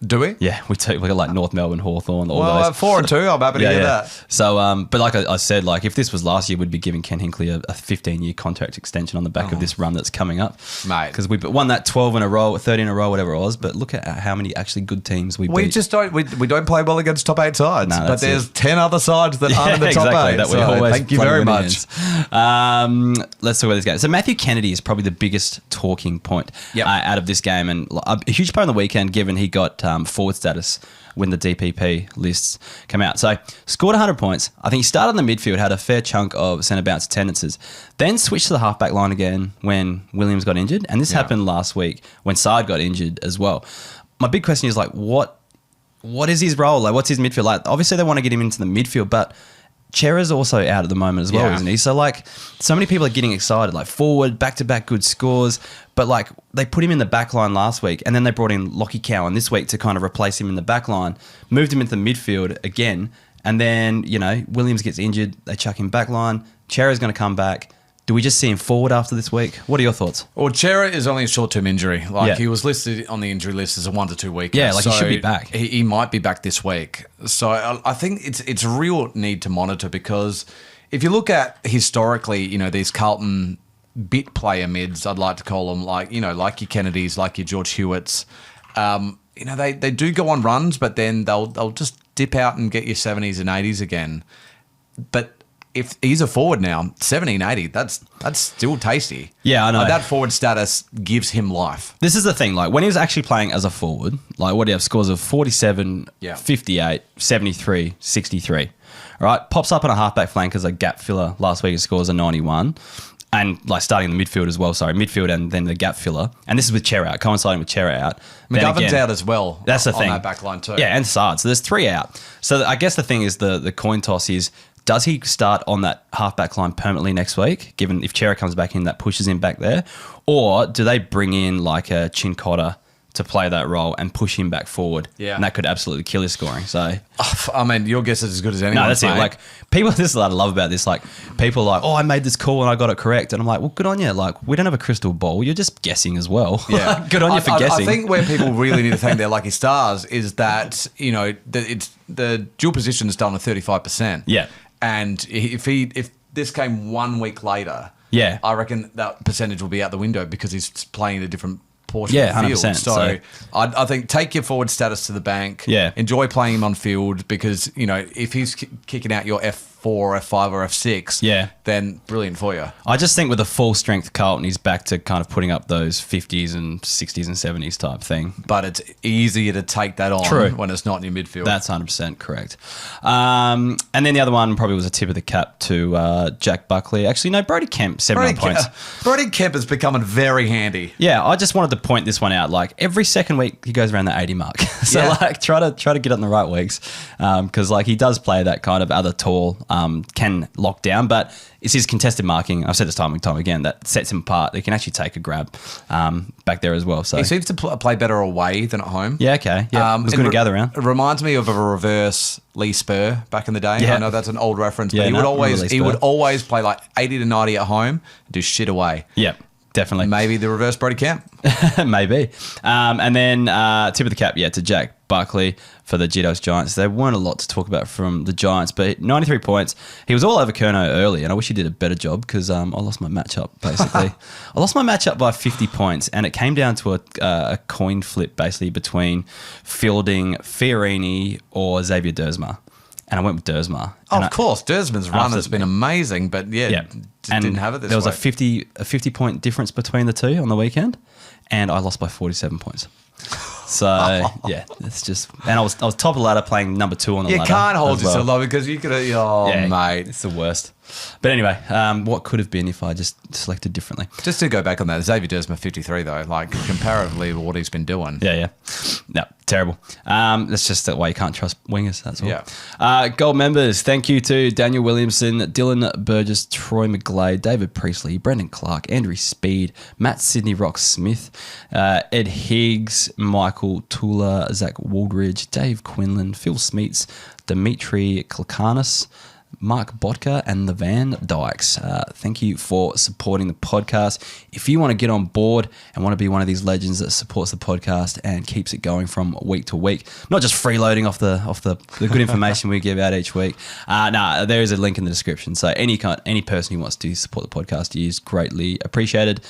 Do we? Yeah, we got like North Melbourne, Hawthorn, all those. 4-2, I'm happy to hear that. So, but like I said, like if this was last year, we'd be giving Ken Hinkley a 15-year contract extension on the back of this run that's coming up. Mate. Because we won that 12 in a row, 13 in a row, whatever it was. But look at how many actually good teams we beat. We just don't, we don't play well against top 8 sides. No, but there's 10 other sides that aren't in the top 8. That we always thank you very much. Let's talk about this game. So Matthew Kennedy is probably the biggest talking point out of this game. And a huge part on the weekend, given he got forward status when the DPP lists come out. So scored 100 points. I think he started in the midfield, had a fair chunk of centre bounce attendances, then switched to the halfback line again when Williams got injured. And this happened last week when Saad got injured as well. My big question is like, what is his role? Like, what's his midfield? Like, obviously they want to get him into the midfield, but Chera's also out at the moment as well, isn't he? So like, so many people are getting excited, like forward, back-to-back good scores, but like they put him in the back line last week and then they brought in Lockie Cowan this week to kind of replace him in the back line, moved him into the midfield again, and then, Williams gets injured, they chuck him back line, Chera's going to come back. Do we just see him forward after this week? What are your thoughts? Well, Chera is only a short-term injury. He was listed on the injury list as a 1 to 2 week. Yeah, he should be back. He might be back this week. So I think it's a real need to monitor because if you look at historically, these Carlton bit player mids, I'd like to call them, like your Kennedys, like your George Hewitts, they do go on runs, but then they'll just dip out and get your 70s and 80s again. But if he's a forward now, 70 and 80, that's still tasty. Yeah, I know. That forward status gives him life. This is the thing. Like, when he was actually playing as a forward, like, what do you have? Scores of 47, 58, 73, 63. All right? Pops up on a halfback flank as a gap filler last week. He scores a 91. And, like, starting in the midfield as well. Sorry, midfield and then the gap filler. And this is with Chera out, coinciding with Chera out. McGovern's out as well. That's the thing. On that back line too. Yeah, and Saad. So there's 3 out. So I guess the thing is the coin toss is, does he start on that halfback line permanently next week, given if Chera comes back in, that pushes him back there? Or do they bring in like a Chincotta to play that role and push him back forward? Yeah. And that could absolutely kill his scoring. So, I mean, your guess is as good as anyone's. No, that's it. Like, people, this is what I love about this. Like, people are like, I made this call and I got it correct. And I'm like, well, good on you. Like, we don't have a crystal ball. You're just guessing as well. Yeah. Good on you for guessing. I think where people really need to thank their lucky stars is that, it's the dual position is done at 35%. Yeah. And if this came 1 week later, I reckon that percentage will be out the window because he's playing a different portion of the field. 100%. So I think take your forward status to the bank. Yeah. Enjoy playing him on field because, if he's kicking out your F4, F5 or F6, then brilliant for you. I just think with a full strength Carlton, he's back to kind of putting up those 50s and 60s and 70s type thing. But it's easier to take that on when it's not in your midfield. That's 100% correct. And then the other one probably was a tip of the cap to Jack Buckley. Actually, no, Brody Kemp, 79 points. Brody Kemp is becoming very handy. Yeah, I just wanted to point this one out. Like every second week, he goes around the 80 mark. So like try to get it in the right weeks because like he does play that kind of other tall, can lock down, but it's his contested marking. I've said this time and time again that sets him apart. He can actually take a grab back there as well. So he seems to play better away than at home. Yeah, okay. Yeah, it was good to gather around. It reminds me of a reverse Lee Spur back in the day. Yeah. I know that's an old reference, but he would always play like 80 to 90 at home and do shit away. Yeah. Definitely. Maybe the reverse Brody Kemp. Maybe. And then tip of the cap, to Jack Buckley for the Gitos Giants. There weren't a lot to talk about from the Giants, but 93 points. He was all over Curnow early, and I wish he did a better job because I lost my matchup, basically. I lost my matchup by 50 points, and it came down to a coin flip, basically, between fielding Fiorini or Xavier Dersma. And I went with Dersma. Oh, of course. Dersman's run has been amazing, but didn't have it this way. There was a 50-point difference between the two on the weekend, and I lost by 47 points. So, it's just... And I was top of the ladder playing number 2 on the ladder. You can't hold yourself low because you could have... mate. It's the worst. But anyway, what could have been if I just selected differently? Just to go back on that, Xavier Dersma 53 though, like comparatively what he's been doing. Yeah. No, terrible. That's just that way you can't trust wingers, that's all. Yeah. Gold members, thank you to Daniel Williamson, Dylan Burgess, Troy McGlade, David Priestley, Brendan Clark, Andrew Speed, Matt Sidney Rock Smith, Ed Higgs, Michael Tula, Zach Waldridge, Dave Quinlan, Phil Smeets, Dimitri Klakanis, Mark Botka and the Van Dykes. Thank you for supporting the podcast. If you want to get on board and want to be one of these legends that supports the podcast and keeps it going from week to week, not just freeloading off the good information we give out each week. There is a link in the description. So any person who wants to support the podcast is greatly appreciated.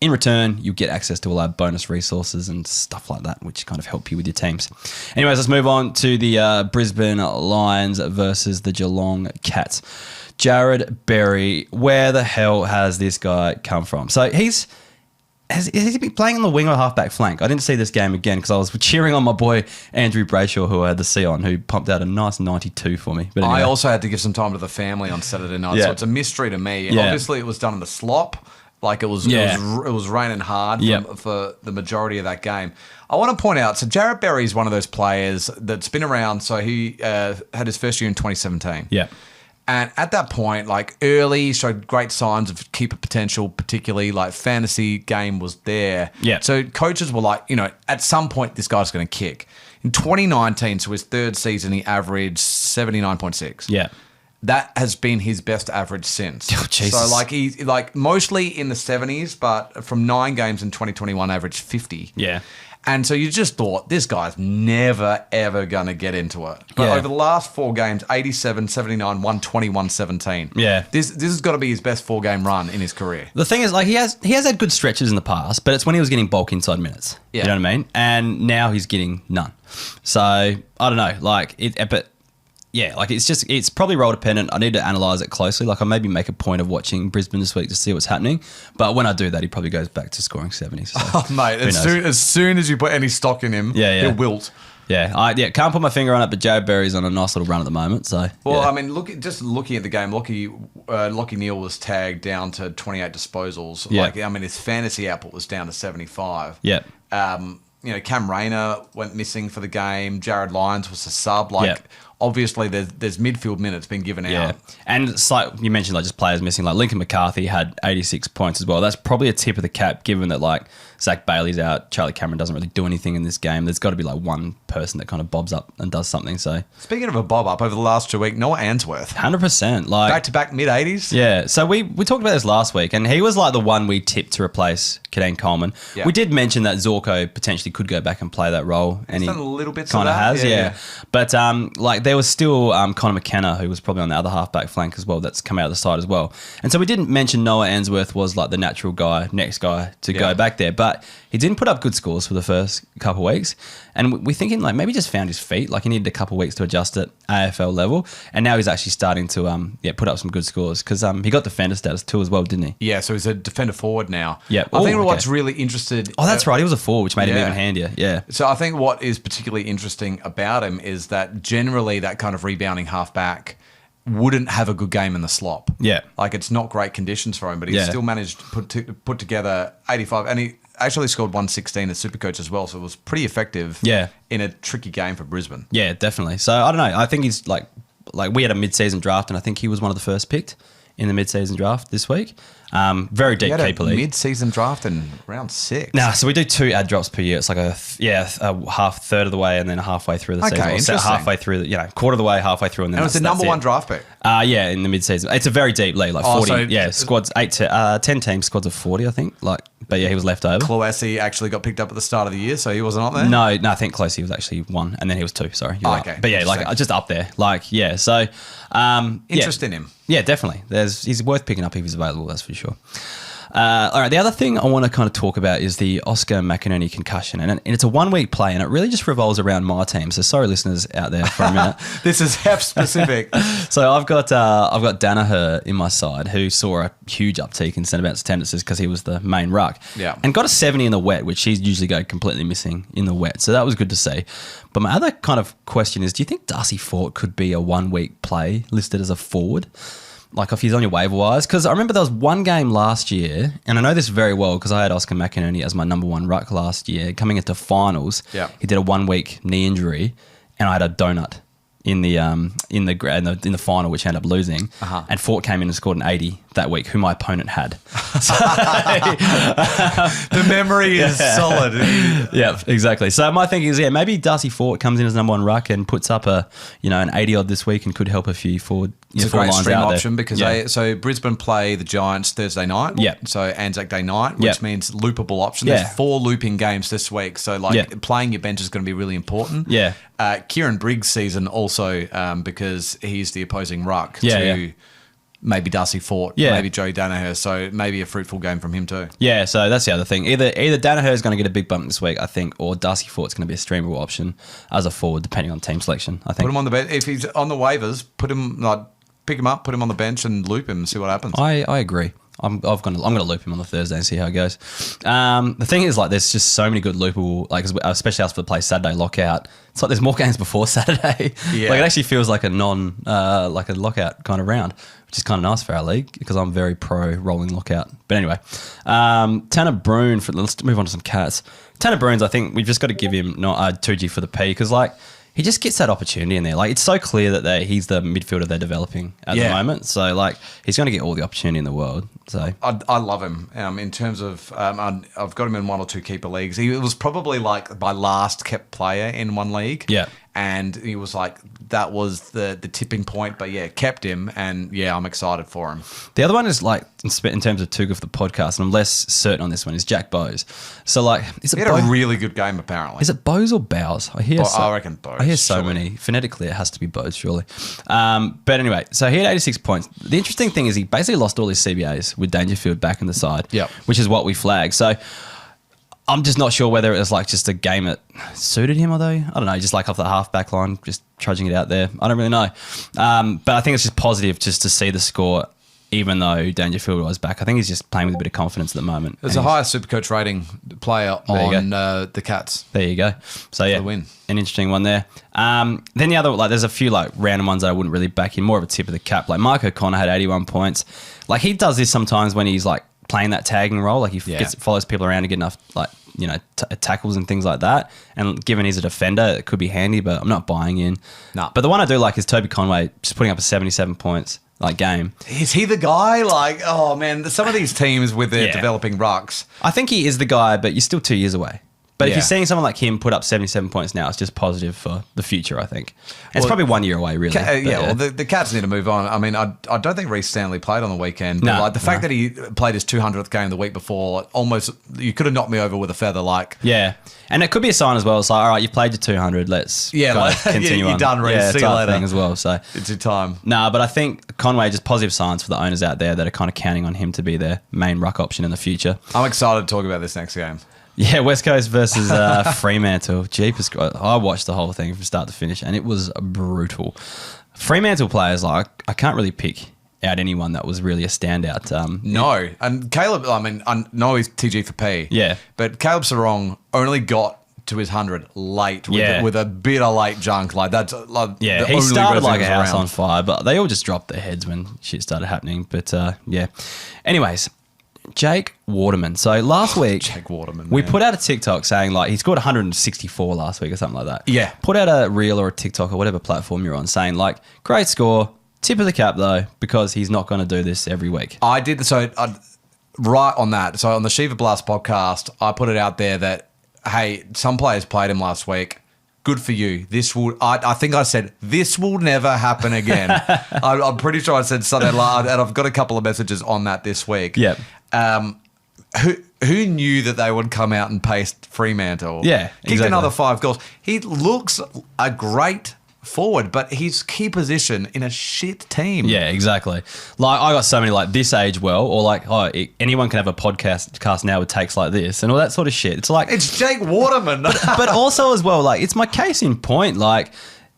In return, you get access to all our bonus resources and stuff like that, which kind of help you with your teams. Anyways, let's move on to the Brisbane Lions versus the Geelong Cats. Jared Berry, where the hell has this guy come from? So has he been playing on the wing or halfback flank? I didn't see this game again because I was cheering on my boy Andrew Brayshaw, who I had to see on, who pumped out a nice 92 for me. But anyway. I also had to give some time to the family on Saturday night, so it's a mystery to me. Yeah. Obviously, it was done in the slop. Like it was raining hard for the majority of that game. I want to point out, so Jared Berry is one of those players that's been around. So he had his first year in 2017. Yeah. And at that point, like early, he showed great signs of keeper potential, particularly like fantasy game was there. Yeah. So coaches were like, at some point this guy's going to kick. In 2019, so his third season, he averaged 79.6. Yeah. That has been his best average since. Oh, Jesus. So he's mostly in the 70s, but from 9 games in 2021, averaged 50. Yeah. And so you just thought, this guy's never, ever going to get into it. But over the last 4 games, 87, 79, 120, 117. Yeah. This has got to be his best 4-game run in his career. The thing is, he has had good stretches in the past, but it's when he was getting bulk inside minutes. Yeah. You know what I mean? And now he's getting none. So, I don't know. But... Yeah, it's probably role dependent. I need to analyse it closely. I maybe make a point of watching Brisbane this week to see what's happening. But when I do that, he probably goes back to scoring 70. So mate, as soon as you put any stock in him, he'll wilt. Yeah, can't put my finger on it, but Jared Berry's on a nice little run at the moment. So, I mean, looking at the game, Lockie Neal was tagged down to 28 disposals. Yeah. His fantasy output was down to 75. Yeah. Cam Rayner went missing for the game. Jared Lyons was a sub. Obviously, there's midfield minutes being given out. And it's like you mentioned, just players missing. Lincoln McCarthy had 86 points as well. That's probably a tip of the cap, given that Zach Bailey's out, Charlie Cameron doesn't really do anything in this game. There's got to be one person that kind of bobs up and does something. So speaking of a bob up, over the last 2 weeks, Noah Answorth, 100%, back to back mid-80s. Yeah. So we talked about this last week, and he was the one we tipped to replace Kadeem Coleman. Yeah. We did mention that Zorko potentially could go back and play that role, and he's done a little bit. Kind of has, yeah. But there was still Connor McKenna, who was probably on the other halfback flank as well, that's come out of the side as well. And so we didn't mention Noah Answorth was like the natural guy, next guy to go back there. But he didn't put up good scores for the first couple of weeks. And we're thinking like maybe just found his feet. Like he needed a couple of weeks to adjust at AFL level. And now he's actually starting to put up some good scores because he got defender status too as well, didn't he? Yeah, so he's a defender forward now. Yeah. I think what's really interested... Oh, that's right. He was a forward, which made him even handier. Yeah. So I think what is particularly interesting about him is that generally that kind of rebounding halfback wouldn't have a good game in the slop. Yeah. Like it's not great conditions for him, but he still managed to put together 85 and he actually scored 116 as Supercoach as well, so it was pretty effective in a tricky game for Brisbane. Yeah, definitely. So I don't know. I think he's like we had a mid-season draft and I think he was one of the first picked in the mid-season draft this week. Very deep keeper league. Mid-season draft in round 6. Nah, so we do 2 ad drops per year. It's like a third of the way and then halfway through the season. Interesting. Halfway through, quarter of the way, halfway through, and then it's the number 1 draft pick. Yeah, in the mid-season. It's a very deep league, like 40. Squads 10 teams, squads of 40, I think. But yeah, he was left over. Cloesi actually got picked up at the start of the year, so he wasn't up there. No, I think Cloesi was actually 1, and then he was 2. Sorry, okay. But yeah, just up there. So interest in him. Yeah, definitely. He's worth picking up if he's available. That's for sure. All right, the other thing I want to kind of talk about is the Oscar McInerney concussion, and it's a 1-week play, and it really just revolves around my team. So sorry, listeners out there, for a minute. This is Heff specific. So I've got Danaher in my side, who saw a huge uptick in centre bounce attendances because he was the main ruck, and got a 70 in the wet, which he's usually go completely missing in the wet. So that was good to see. But my other kind of question is, do you think Darcy Fort could be a 1-week play listed as a forward? Like if he's on your waiver wires? Because I remember there was one game last year, and I know this very well because I had Oscar McInerney as my number 1 ruck last year. Coming into finals, he did a 1-week knee injury, and I had a donut in the final, which ended up losing. And Fort came in and scored an 80 that week, who my opponent had. So, the memory is solid. Yeah, exactly. So my thinking is, maybe Darcy Fort comes in as number 1 ruck and puts up an 80 odd this week and could help a few forward. It's a great stream option because so Brisbane play the Giants Thursday night. Yeah. So Anzac Day night, which means loopable option. There's 4 looping games this week. So playing your bench is going to be really important. Yeah. Kieran Briggs' season also because he's the opposing ruck maybe Darcy Fort, maybe Joey Danaher. So maybe a fruitful game from him too. Yeah, so that's the other thing. Either Danaher is going to get a big bump this week, I think, or Darcy Fort's going to be a streamable option as a forward, depending on team selection, I think. Put him on the bench. If he's on the waivers, pick him up, put him on the bench and loop him and see what happens. I agree. I'm going to loop him on the Thursday and see how it goes. The thing is, there's just so many good loopable, especially after the play Saturday lockout. It's like there's more games before Saturday. Yeah. It actually feels like a like a lockout kind of round, which is kind of nice for our league because I'm very pro rolling lockout. But anyway, Tanner Bruhn, let's move on to some cats. Tanner Bruhns, I think we've just got to give him 2G for the P because he just gets that opportunity in there. It's so clear that he's the midfielder they're developing at the moment. So, he's going to get all the opportunity in the world. So I love him in terms of I've got him in 1 or 2 keeper leagues. He was probably my last kept player in one league. Yeah. And he was that was the tipping point. But kept him, and I'm excited for him. The other one is in terms of Tugger for the podcast, and I'm less certain on this one, is Jack Bowes. So is it? He had a really good game apparently. Is it Bowes or Bowes? I reckon Bowes. I hear so many. Phonetically, it has to be Bowes, surely. But anyway, so he had 86 points. The interesting thing is he basically lost all his CBAs with Dangerfield back in the side. Yep. Which is what we flagged. So I'm just not sure whether it was just a game that suited him, although I don't know, just off the half-back line, just trudging it out there. I don't really know. But I think it's just positive just to see the score, even though Dangerfield was back. I think he's just playing with a bit of confidence at the moment. There's a higher Supercoach rating player on the Cats. There you go. So yeah, win. An interesting one there. Then the other, there's a few random ones that I wouldn't really back in, more of a tip of the cap. Mark O'Connor had 81 points. He does this sometimes when he's playing that tagging role. He follows people around to get enough tackles and things like that. And given he's a defender, it could be handy, but I'm not buying in. No. But the one I do like is Toby Conway just putting up a 77 points game. Is he the guy? Oh man, some of these teams with their developing rucks. I think he is the guy, but you're still 2 years away. But if you're seeing someone like him put up 77 points now, it's just positive for the future, I think. And it's probably 1 year away, really. Well, the Cats need to move on. I mean, I don't think Reece Stanley played on the weekend. But like the fact that he played his 200th game the week before, almost you could have knocked me over with a feather. Like, yeah, and it could be a sign as well. It's like, all right, you played your 200. Let's continue on. You're done, Reece. See you later. Thing as well. So it's your time. Nah, but I think Conway, just positive signs for the owners out there that are kind of counting on him to be their main ruck option in the future. I'm excited to talk about this next game. Yeah, West Coast versus Fremantle. Jeepers, I watched the whole thing from start to finish, and it was brutal. Fremantle players, like, I can't really pick out anyone that was really a standout. No, and Caleb, I mean, I know he's TG for P. Yeah. But Caleb Sarong only got to his 100 late with a bit of late junk. Like, that's like, yeah, he started like a house on fire, but they all just dropped their heads when shit started happening. But yeah. Anyways, Jake Waterman. So last week, Jake Waterman, we put out a TikTok saying like he scored 164 last week or something like that. Yeah. Put out a reel or a TikTok or whatever platform you're on saying like, great score, tip of the cap though, because he's not going to do this every week. I did. So right on that. So on the Shiva Blast podcast, I put it out there that, hey, some players played him last week. Good for you. This will. I think I said this will never happen again. I'm pretty sure I said something like, and I've got a couple of messages on that this week. Yeah. Who knew that they would come out and paste Fremantle? Yeah, kicked another 5 goals. He looks a great forward, but his key position in a shit team. Yeah, exactly. Like I got so many like this age well, or like anyone can have a podcast now with takes like this and all that sort of shit. It's like it's Jake Waterman, but also as well, like it's my case in point. Like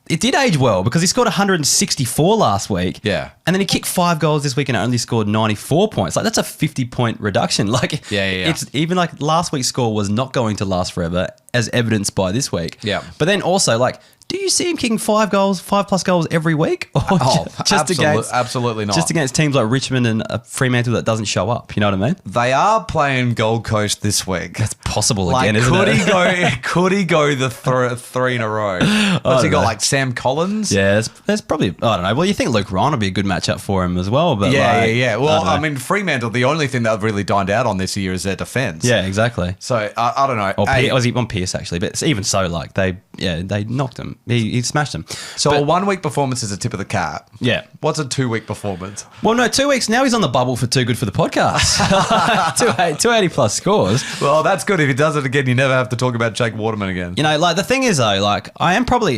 it did age well because he scored 164 last week. Yeah, and then he kicked 5 goals this week and only scored 94 points. Like that's a 50-point reduction. Like yeah. It's even like last week's score was not going to last forever, as evidenced by this week. Yeah, but then also like, do you see him kicking 5 plus goals every week? Or absolutely not. Just against teams like Richmond and Fremantle that doesn't show up. You know what I mean? They are playing Gold Coast this week. That's possible again, isn't it? Could he go the 3 in a row? What's he got, like Sam Collins? Yeah, there's probably, I don't know. Well, you think Luke Ryan would be a good matchup for him as well. But yeah. Well, I mean, Fremantle, the only thing they've really dined out on this year is their defence. Yeah, exactly. So, I don't know. Or was he on Pierce, actually? But even so, like, they knocked him. He smashed him. So a 1 week performance is a tip of the cap. Yeah. What's a 2 week performance? Well, no, 2 weeks. Now he's on the bubble for Too Good for the Podcast. 280 plus scores. Well, that's good. If he does it again, you never have to talk about Jake Waterman again. You know, like the thing is though, like I have probably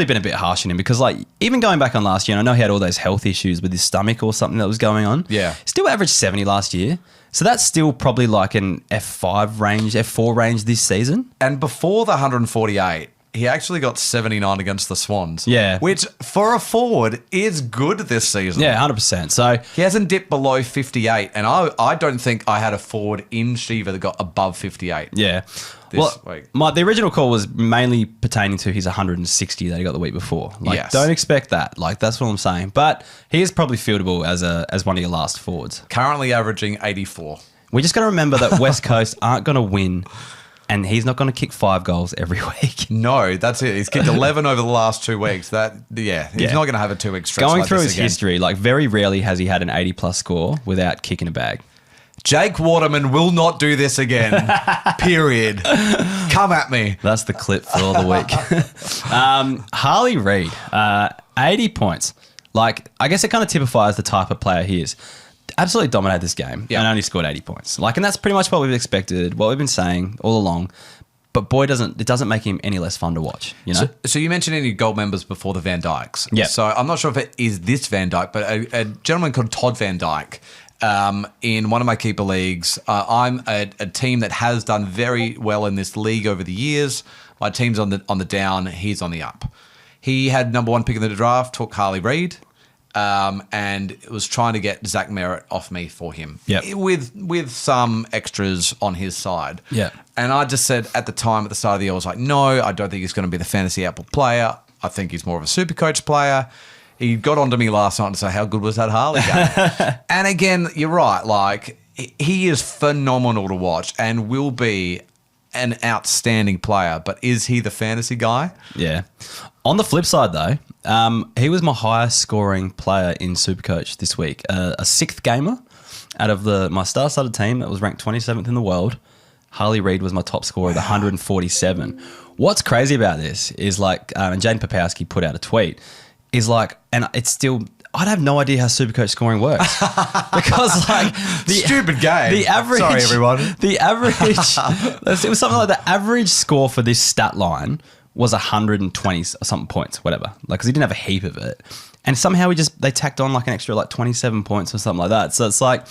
been a bit harsh on him because like even going back on last year, and I know he had all those health issues with his stomach or something that was going on. Yeah. Still averaged 70 last year. So that's still probably like an F4 range this season. And before the 148, he actually got 79 against the Swans. Yeah. Which, for a forward, is good this season. Yeah, 100%. So he hasn't dipped below 58. And I don't think I had a forward in Shiva that got above 58. Yeah. This week. The original call was mainly pertaining to his 160 that he got the week before. Like, yes. Don't expect that. Like, that's what I'm saying. But he is probably fieldable as one of your last forwards. Currently averaging 84. We just got to remember that West Coast aren't going to win. And he's not going to kick 5 goals every week. No, that's it. He's kicked 11 over the last 2 weeks. He's not going to have a 2-week stretch. Going like through this his again. history, like very rarely has he had an 80-plus score without kicking a bag. Jake Waterman will not do this again. Period. Come at me. That's the clip for the week. Harley Reid, 80 points. Like, I guess it kind of typifies the type of player he is. Absolutely dominated this game and only scored 80 points. Like, and that's pretty much what we've expected, what we've been saying all along. But boy, it doesn't make him any less fun to watch, you know? So you mentioned any gold members before the Van Dykes. Yeah. So I'm not sure if it is this Van Dyke, but a gentleman called Todd Van Dyke in one of my keeper leagues. I'm a team that has done very well in this league over the years. My team's on the down. He's on the up. He had number 1 pick in the draft, took Harley Reid. And was trying to get Zach Merritt off me for him with some extras on his side. Yeah. And I just said at the time, at the start of the year, I was like, no, I don't think he's going to be the fantasy Apple player. I think he's more of a super coach player. He got onto me last night and said, how good was that Harley game? And again, you're right. Like, he is phenomenal to watch and will be an outstanding player, but is he the fantasy guy? Yeah. On the flip side, though, he was my highest scoring player in Supercoach this week. A 6th gamer out of my star-studded team that was ranked 27th in the world. Harley Reid was my top scorer with 147. What's crazy about this is like, and Jaden Popowski put out a tweet, is like, and it's still, I'd have no idea how Supercoach scoring works because like stupid game. The average, sorry everyone. The average, it was something like the average score for this stat line was 120 or something points, whatever. Like, because he didn't have a heap of it, and somehow they tacked on like an extra like 27 points or something like that. So it's like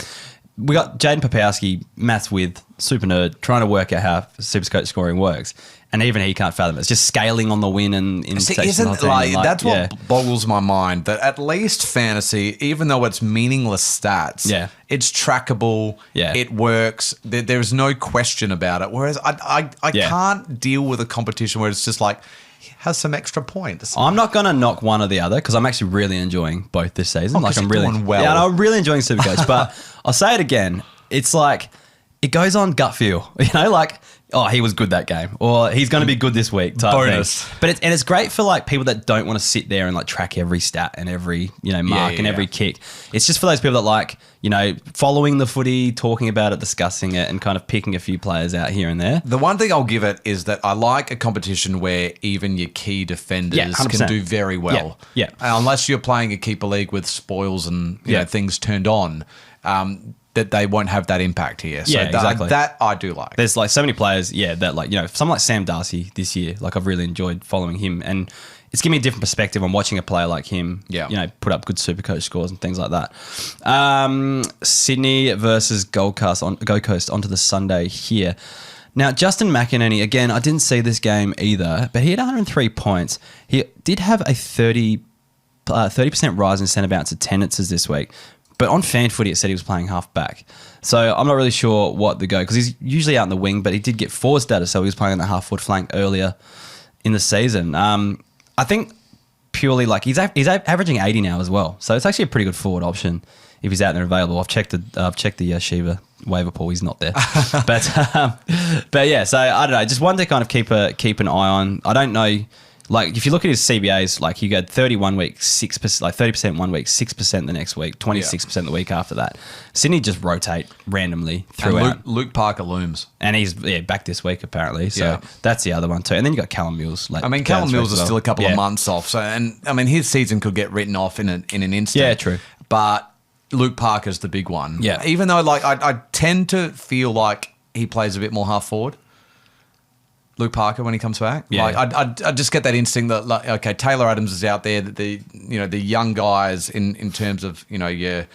we got Jaden Popowski, maths with super nerd, trying to work out how Supercoach scoring works. And even he can't fathom it. It's just scaling on the win and in isn't like that's what boggles my mind. That at least fantasy, even though it's meaningless stats, it's trackable. Yeah. It works. There's no question about it. Whereas I can't deal with a competition where it's just like has some extra points. I'm not going to knock one or the other because I'm actually really enjoying both this season. Like I'm really doing well. Yeah, I'm really enjoying Supercoach. But I'll say it again. It's like it goes on gut feel. You know, like. Oh, he was good that game, or he's going to be good this week. Type bonus, thing. But it's great for like people that don't want to sit there and like track every stat and every mark and every kick. It's just for those people that like following the footy, talking about it, discussing it, and kind of picking a few players out here and there. The one thing I'll give it is that I like a competition where even your key defenders can do very well. Yeah. Unless you're playing a keeper league with spoils and you know, things turned on. That they won't have that impact here. So exactly. That I do like. There's like so many players, that like, someone like Sam Darcy this year, like I've really enjoyed following him, and it's given me a different perspective on watching a player like him, put up good Supercoach scores and things like that. Sydney versus Gold Coast onto the Sunday here. Now, Justin McInerney, again, I didn't see this game either, but he had 103 points. He did have a 30% rise in centre bounce attendances this week. But on fan footy, it said he was playing half back. So I'm not really sure what the go, because he's usually out in the wing, but he did get forward status, so he was playing on the half forward flank earlier in the season. I think purely like he's averaging 80 now as well. So it's actually a pretty good forward option if he's out there available. I've checked the Shiva waiver pool. He's not there. but yeah, so I don't know. Just one to kind of keep an eye on. I don't know. Like, if you look at his CBAs, like, he got 31 weeks, 6%, like 30% one week, 6% the next week, 26% the week after that. Sydney just rotate randomly throughout. And Luke Parker looms. And he's back this week, apparently. So that's the other one, too. And then you got Callum Mills. Callum Mills is still a couple of months off. So, his season could get written off in an instant. Yeah, true. But Luke Parker's the big one. Yeah. Even though, like, I tend to feel like he plays a bit more half forward. Luke Parker when he comes back. Yeah. Like, I just get that instinct that, like, okay, Taylor Adams is out there. The young guys in terms of your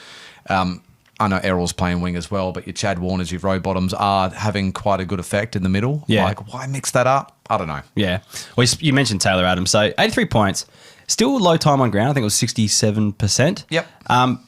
I know Errol's playing wing as well, but your Chad Warners, your row bottoms are having quite a good effect in the middle. Yeah. Like, why mix that up? I don't know. Yeah. Well, you mentioned Taylor Adams. So 83 points. Still low time on ground. I think it was 67%. Yep.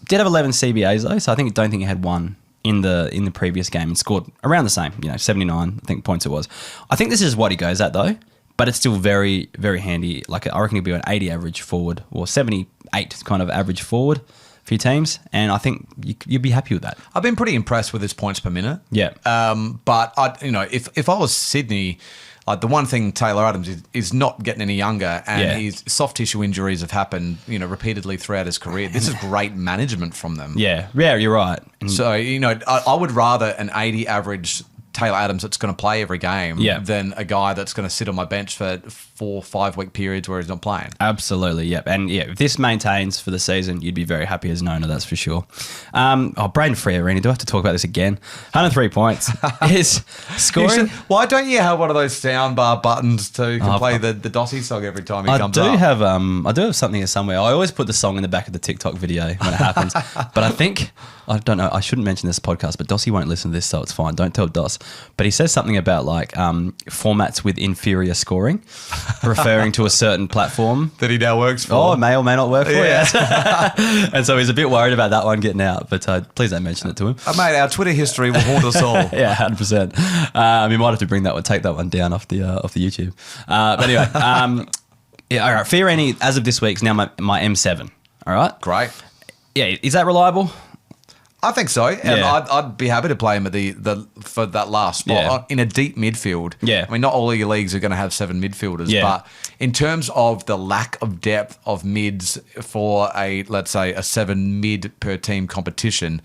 Did have 11 CBAs though, so I don't think he had one in the previous game and scored around the same, 79, I think, points it was. I think this is what he goes at though, but it's still very, very handy. Like, I reckon he'll be an 80 average forward or 78 kind of average forward for your teams, and I think you'd be happy with that. I've been pretty impressed with his points per minute. Yeah. But if I was Sydney, like, the one thing Taylor Adams is not getting any younger, and his soft tissue injuries have happened, repeatedly throughout his career. This is great management from them. Yeah, you're right. So, I would rather an 80 average Taylor Adams that's going to play every game than a guy that's going to sit on my bench for 4 or 5 week periods where he's not playing. Absolutely, yep. And if this maintains for the season, you'd be very happy as an owner, that's for sure. Braden Free-Arena, do I have to talk about this again? 103 points. Is scoring. Why don't you have one of those soundbar buttons to play the Dossie song every time he comes up? I do have something here somewhere. I always put the song in the back of the TikTok video when it happens. But I don't know, I shouldn't mention this podcast, but Dossie won't listen to this, so it's fine. Don't tell Doss. But he says something about like formats with inferior scoring, referring to a certain platform that he now works for. Oh, may or may not work for, And so he's a bit worried about that one getting out, but please don't mention it to him. Mate, our Twitter history will haunt us all. Yeah, 100%. We might have to take that one down off the YouTube. But anyway, all right. Fiorini, as of this week, is now my M7. All right, great. Yeah, is that reliable? I think so, and I'd be happy to play him at for that last spot in a deep midfield. Yeah, I mean, not all of your leagues are going to have 7 midfielders, but in terms of the lack of depth of mids for let's say a 7 mid per team competition,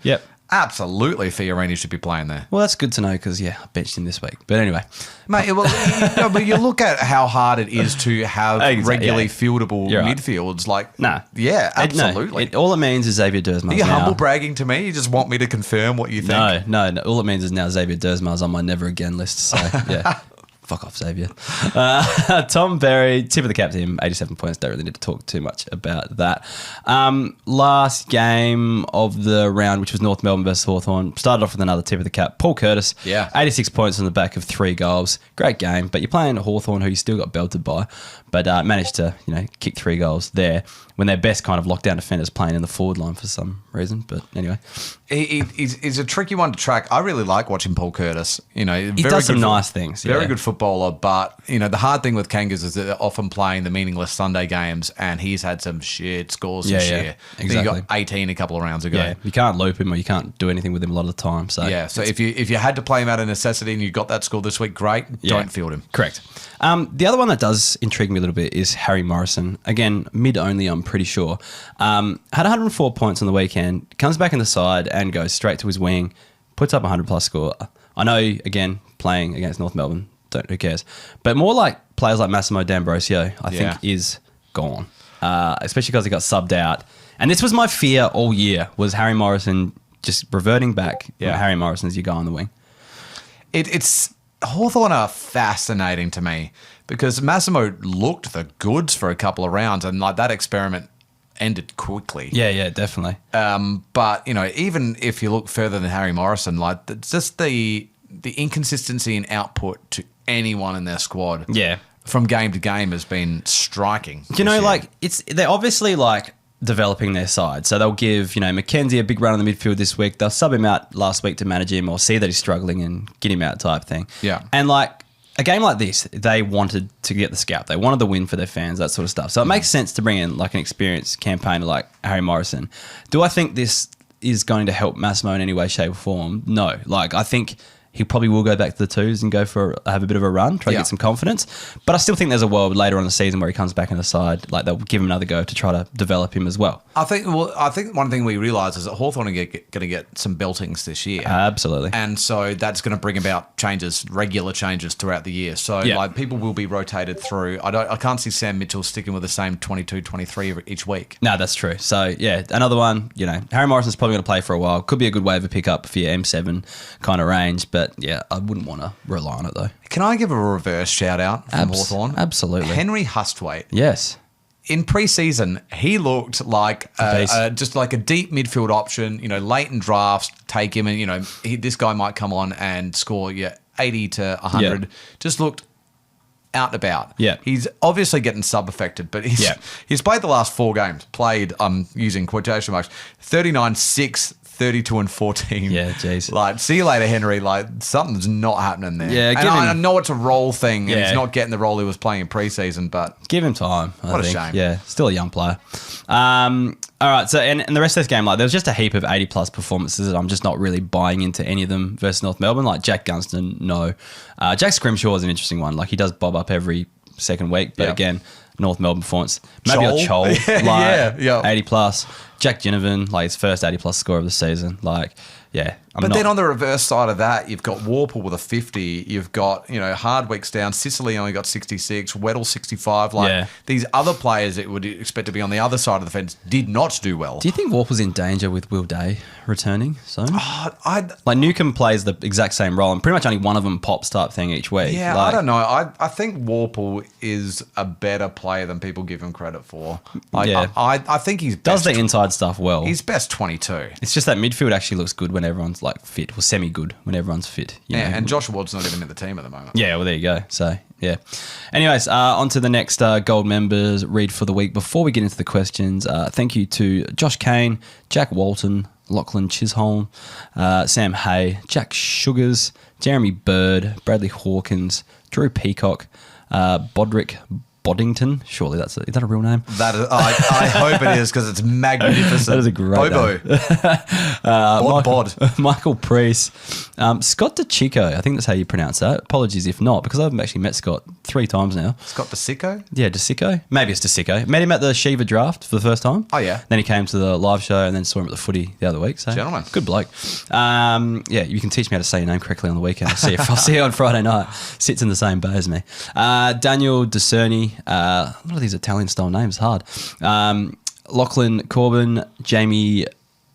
Absolutely, Fiorini should be playing there. Well, that's good to know because, I benched him this week. But anyway. Mate, but you look at how hard it is to have regularly fieldable midfields. Like, yeah, absolutely. All it means is Xavier Dersma. Are you humble bragging to me? You just want me to confirm what you think? No. All it means is now Xavier Dersma's on my never again list. So, yeah. Fuck off, Xavier. Tom Berry, tip of the cap to him, 87 points. Don't really need to talk too much about that. Last game of the round, which was North Melbourne versus Hawthorn, started off with another tip of the cap. Paul Curtis, 86 points on the back of 3 goals. Great game, but you're playing Hawthorn, who you still got belted by, but managed to kick 3 goals there when their best kind of lockdown defenders playing in the forward line for some reason. But anyway. He's a tricky one to track. I really like watching Paul Curtis. He does some nice things. Very good footballer, but the hard thing with Kangas is that they're often playing the meaningless Sunday games, and he's had some shit scores this year. Exactly. He got 18 a couple of rounds ago. Yeah, you can't loop him or you can't do anything with him a lot of the time. So so if you had to play him out of necessity and you got that score this week, great. Don't field him. Correct. The other one that does intrigue me a little bit is Harry Morrison. Again, mid only, I'm pretty sure. Had 104 points on the weekend, comes back in the side and goes straight to his wing, puts up a 100-plus score. I know, again, playing against North Melbourne, who cares? But more like players like Massimo D'Ambrosio, I think, is gone, especially because he got subbed out. And this was my fear all year, was Harry Morrison just reverting back. Harry Morrison as you go on the wing. It's Hawthorn are fascinating to me because Massimo looked the goods for a couple of rounds, and like that experiment ended quickly. Yeah, definitely. But even if you look further than Harry Morrison, like just the inconsistency in output to anyone in their squad, from game to game has been striking. They're obviously developing their side. So they'll give, Mackenzie a big run in the midfield this week. They'll sub him out last week to manage him or see that he's struggling and get him out type thing. Yeah. And a game like this, they wanted to get the scalp. They wanted the win for their fans, that sort of stuff. So it makes sense to bring in an experienced campaigner like Harry Morrison. Do I think this is going to help Massimo in any way, shape or form? No. I think he probably will go back to the twos and have a bit of a run, try to get some confidence. But I still think there's a world later on in the season where he comes back in the side, they'll give him another go to try to develop him as well. I think one thing we realise is that Hawthorn are going to get some beltings this year. Absolutely. And so that's going to bring about regular changes throughout the year. So people will be rotated through. I can't see Sam Mitchell sticking with the same 22, 23 each week. No, that's true. So another one, Harry Morrison's probably going to play for a while. Could be a good waiver pickup for your M7 kind of range, but I wouldn't want to rely on it though. Can I give a reverse shout out from Hawthorn? Absolutely. Henry Hustwaite. Yes. In pre-season, he looked like just like a deep midfield option. Late in drafts, take him, and this guy might come on and score 80 to 100. Just looked out and about. Yeah, he's obviously getting sub-affected, but he's played the last 4 games. Played, I'm using quotation marks, 39-6. 32 and 14. Yeah, jeez. See you later, Henry. Something's not happening there. Yeah, I know it's a role thing, and he's not getting the role he was playing in preseason, but give him time. What a shame. Yeah, still a young player. All right, so and the rest of this game, there was just a heap of 80-plus performances that I'm just not really buying into any of them versus North Melbourne. Jack Gunston, no. Jack Scrimshaw is an interesting one. He does bob up every second week, but again, North Melbourne performance. Maybe a Chol, 80-plus. Jack Ginnivan, his first 80-plus score of the season. Then on the reverse side of that, you've got Warple with a 50. You've got, Hardwick's down. Sicily only got 66. Weddle 65. These other players that would expect to be on the other side of the fence did not do well. Do you think Warple's in danger with Will Day returning soon? Newcombe plays the exact same role and pretty much only one of them pops type thing each week. Yeah, I don't know. I think Warple is a better player than people give him credit for. I think he's does the inside stuff well. He's best 22. It's just that midfield actually looks good when everyone's fit, or semi-good when everyone's fit. And Josh Ward's not even in the team at the moment. Yeah, well, there you go. So, yeah. Anyways, on to the next gold members read for the week. Before we get into the questions, thank you to Josh Kane, Jack Walton, Lachlan Chisholm, Sam Hay, Jack Sugars, Jeremy Bird, Bradley Hawkins, Drew Peacock, Bodrick Boddington. Surely is that a real name? That is, I hope it is because it's magnificent. That is a great Bobo. Bod. Michael Priest. Scott DeCicco. I think that's how you pronounce that. Apologies if not, because I've actually met Scott 3 times now. Scott DeCicco? Yeah, DeCicco. Maybe it's DeCicco. Met him at the Shiva draft for the first time. Oh, yeah. Then he came to the live show and then saw him at the footy the other week. So gentleman. Good bloke. Yeah, you can teach me how to say your name correctly on the weekend. I'll see you on Friday night. Sits in the same bay as me. Daniel Decerny. A lot of these Italian-style names, hard. Lachlan Corbin, Jamie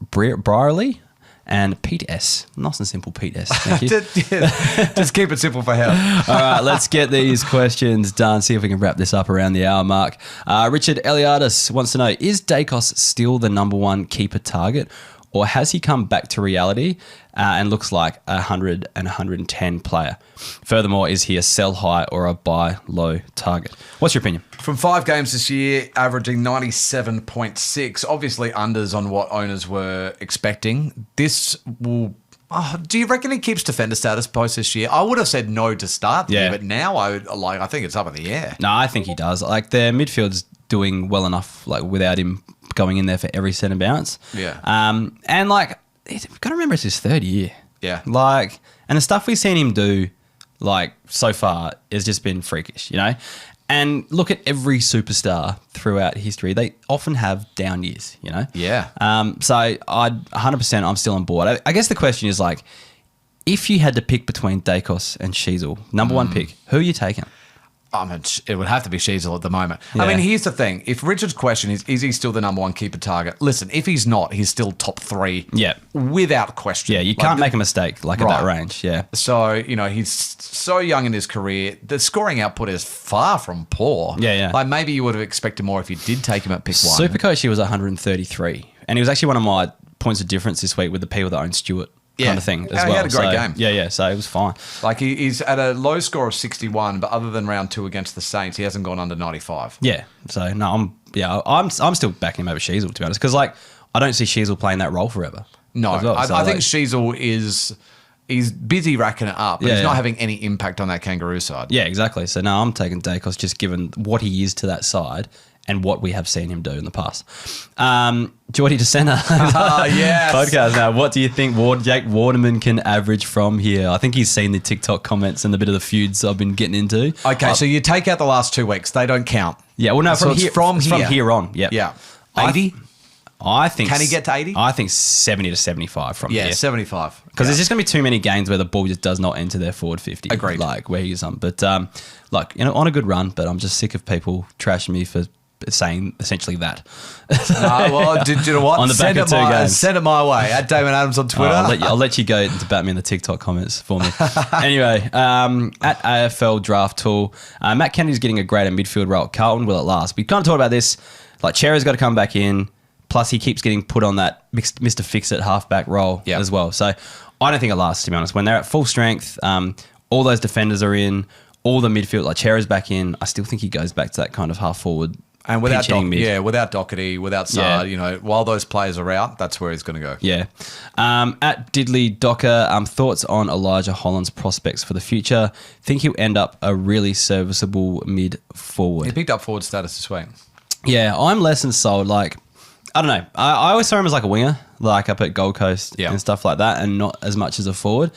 Brierley, and Pete S. Nice and simple, Pete S. Thank you. Just keep it simple for Heff. All right, let's get these questions done. See if we can wrap this up around the hour mark. Richard Eliadis wants to know, is Dacos still the number 1 keeper target, or has he come back to reality and looks like a 100 and 110 player? Furthermore, is he a sell high or a buy low target? What's your opinion? From 5 games this year, averaging 97.6, obviously unders on what owners were expecting. This will... do you reckon he keeps defender status post this year? I would have said no to start the year, but now I think it's up in the air. No, I think he does. Like, their midfield's doing well enough, like, without him going in there for every centre bounce. Yeah. And, like, you've got to remember it's his 3rd year. Yeah. Like, and the stuff we've seen him do, like, so far has just been freakish, you know? And look at every superstar throughout history. They often have down years, you know? Yeah. So I'm still on board. I guess the question is, like, if you had to pick between Dacos and Sheasel, number 1 pick, who are you taking? It would have to be Sheasel at the moment. Yeah. I mean, here's the thing. If Richard's question is he still the number 1 keeper target? Listen, if he's not, he's still top 3. Yeah. Without question. Yeah, you can't make a mistake, like, at that range. Yeah. So, you know, he's so young in his career. The scoring output is far from poor. Yeah. Like, maybe you would have expected more if you did take him at pick 1. Supercoach, he was 133. And he was actually one of my points of difference this week with the people that own Stewart. Kind of thing as well. He had a great game. Yeah, so it was fine. Like, he's at a low score of 61, but other than round 2 against the Saints, he hasn't gone under 95. Yeah, so no, I'm still backing him over Sheasel, to be honest, because, like, I don't see Sheasel playing that role forever. No, well. I think Sheasel he's busy racking it up, but he's not having any impact on that Kangaroo side. Yeah, exactly. So no, I'm taking Dacos just given what he is to that side and what we have seen him do in the past. Geordie DeSena. Yes. Podcast now. What do you think Jake Waterman can average from here? I think he's seen the TikTok comments and the bit of the feuds I've been getting into. Okay, so you take out the last 2 weeks. They don't count. Yeah, well, no, so from here on. Yep. Yeah. 80? I think... Can he get to 80? I think 70 to 75 from here. Yeah, 75. Because there's just going to be too many games where the ball just does not enter their forward 50. Agreed. Like, where he's on. But, like, you know, on a good run, but I'm just sick of people trashing me for saying essentially that. Well, do you know what? On the back of 2 games. Send it my way. At Damon Adams on Twitter. I'll let you go to bat me in the TikTok comments for me. Anyway, at AFL Draft Tool, Matt Kennedy's getting a greater midfield role at Carlton. Will it last? We kind of talked about this. Like, Cherry's got to come back in. Plus, he keeps getting put on that Mr. Fix-It halfback role as well. So, I don't think it lasts, to be honest. When they're at full strength, all those defenders are in, all the midfield, like Cherry's back in, I still think he goes back to that kind of half-forward. And without without Doherty, without Saad, you know, while those players are out, that's where he's going to go. Yeah. At Diddley Docker, thoughts on Elijah Holland's prospects for the future? Think he'll end up a really serviceable mid-forward. He picked up forward status this week. Yeah, I'm less than sold. Like, I don't know. I always saw him as like a winger, like up at Gold Coast and stuff like that, and not as much as a forward.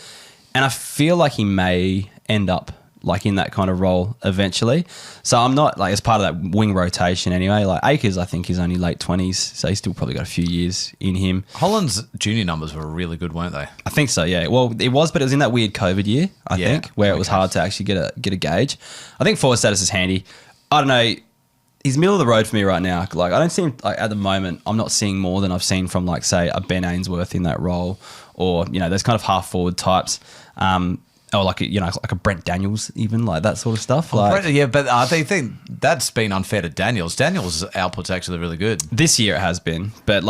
And I feel like he may end up like in that kind of role eventually. So I'm not like as part of that wing rotation anyway. Like Akers, I think he's only late 20s, so he's still probably got a few years in him. Holland's junior numbers were really good, weren't they? I think so, yeah. Well, it was, but it was in that weird COVID year, I think, where it was hard to actually get a gauge. I think forward status is handy. I don't know. He's middle of the road for me right now. Like I don't see him, like at the moment, I'm not seeing more than I've seen from like say a Ben Ainsworth in that role, or you know those kind of half forward types. Or like like a Brent Daniels, even like that sort of stuff. Like, but I think that's been unfair to Daniels. Daniels' output's actually really good this year. It has been, but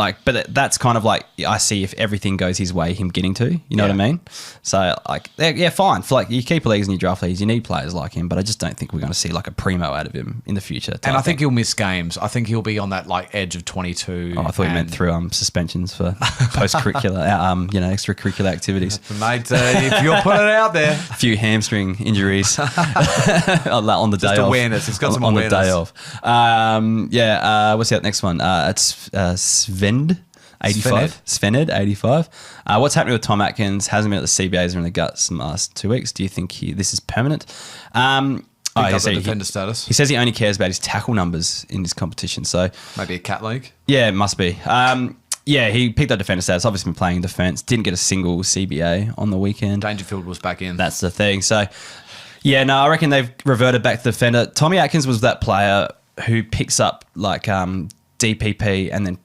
that's kind of like I see if everything goes his way, him getting to. You know what I mean? So like, fine. For like you keep leagues and you draft leagues, you need players like him, but I just don't think we're going to see like a primo out of him in the future. And I think he'll miss games. I think he'll be on that like edge of 22. Oh, I thought you meant through suspensions for post curricular, extracurricular activities. Mate, if you're putting it out there. Yeah. A few hamstring injuries on the day off. Awareness. He's got some awareness. On the day off. What's that next one? It's Svend. 85. Svened, 85. What's happening with Tom Atkins? Hasn't been at the CBAs or in the guts in the last 2 weeks. Do you think this is permanent? Defender status. He says he only cares about his tackle numbers in this competition. So maybe a cat league? Yeah, it must be. He picked up defender status. Obviously been playing defence. Didn't get a single CBA on the weekend. Dangerfield was back in. That's the thing. So, I reckon they've reverted back to the defender. Tommy Atkins was that player who picks up DPP and then,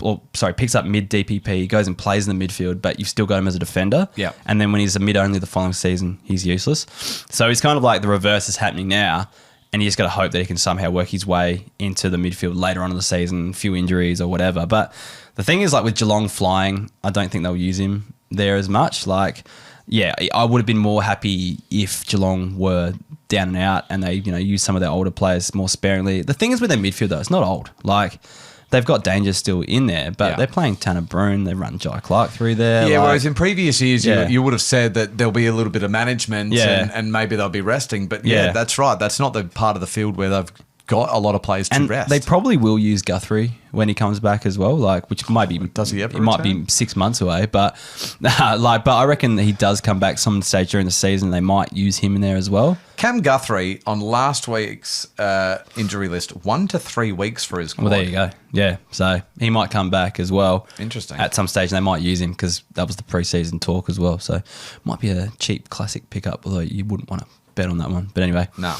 picks up mid DPP, goes and plays in the midfield, but you've still got him as a defender. Yeah. And then when he's a mid only the following season, he's useless. So it's kind of like the reverse is happening now, and you just got to hope that he can somehow work his way into the midfield later on in the season, a few injuries or whatever. But the thing is, like with Geelong flying, I don't think they'll use him there as much. I would have been more happy if Geelong were down and out and they, use some of their older players more sparingly. The thing is with their midfield though, it's not old. They've got danger still in there, but they're playing Tanner Broon. They run Jai Clark through there. Yeah, whereas in previous years, you would have said that there'll be a little bit of management and maybe they'll be resting. But that's right. That's not the part of the field where they've got a lot of players to rest. They probably will use Guthrie when he comes back as well, which might be might be 6 months away, but but I reckon that he does come back some stage during the season. They might use him in there as well. Cam Guthrie on last week's injury list, 1 to 3 weeks for his quad. Well, there you go. Yeah, so he might come back as well. Interesting. At some stage, and they might use him because that was the preseason talk as well. So might be a cheap classic pickup, although you wouldn't want to bet on that one. But anyway. No.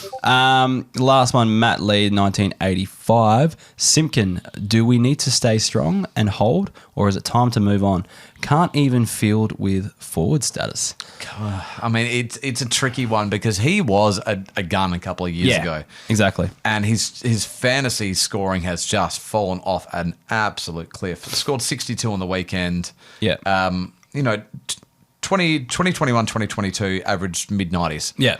Last one, Matt Lee, 1985. Simpkin, do we need to stay strong and hold, or is it time to move on? Can't even field with forward status. I mean, it's a tricky one because he was a gun a couple of years ago. Exactly. And his fantasy scoring has just fallen off an absolute cliff. Scored 62 on the weekend. Yeah. 2021, 2022 averaged mid-90s. Yeah.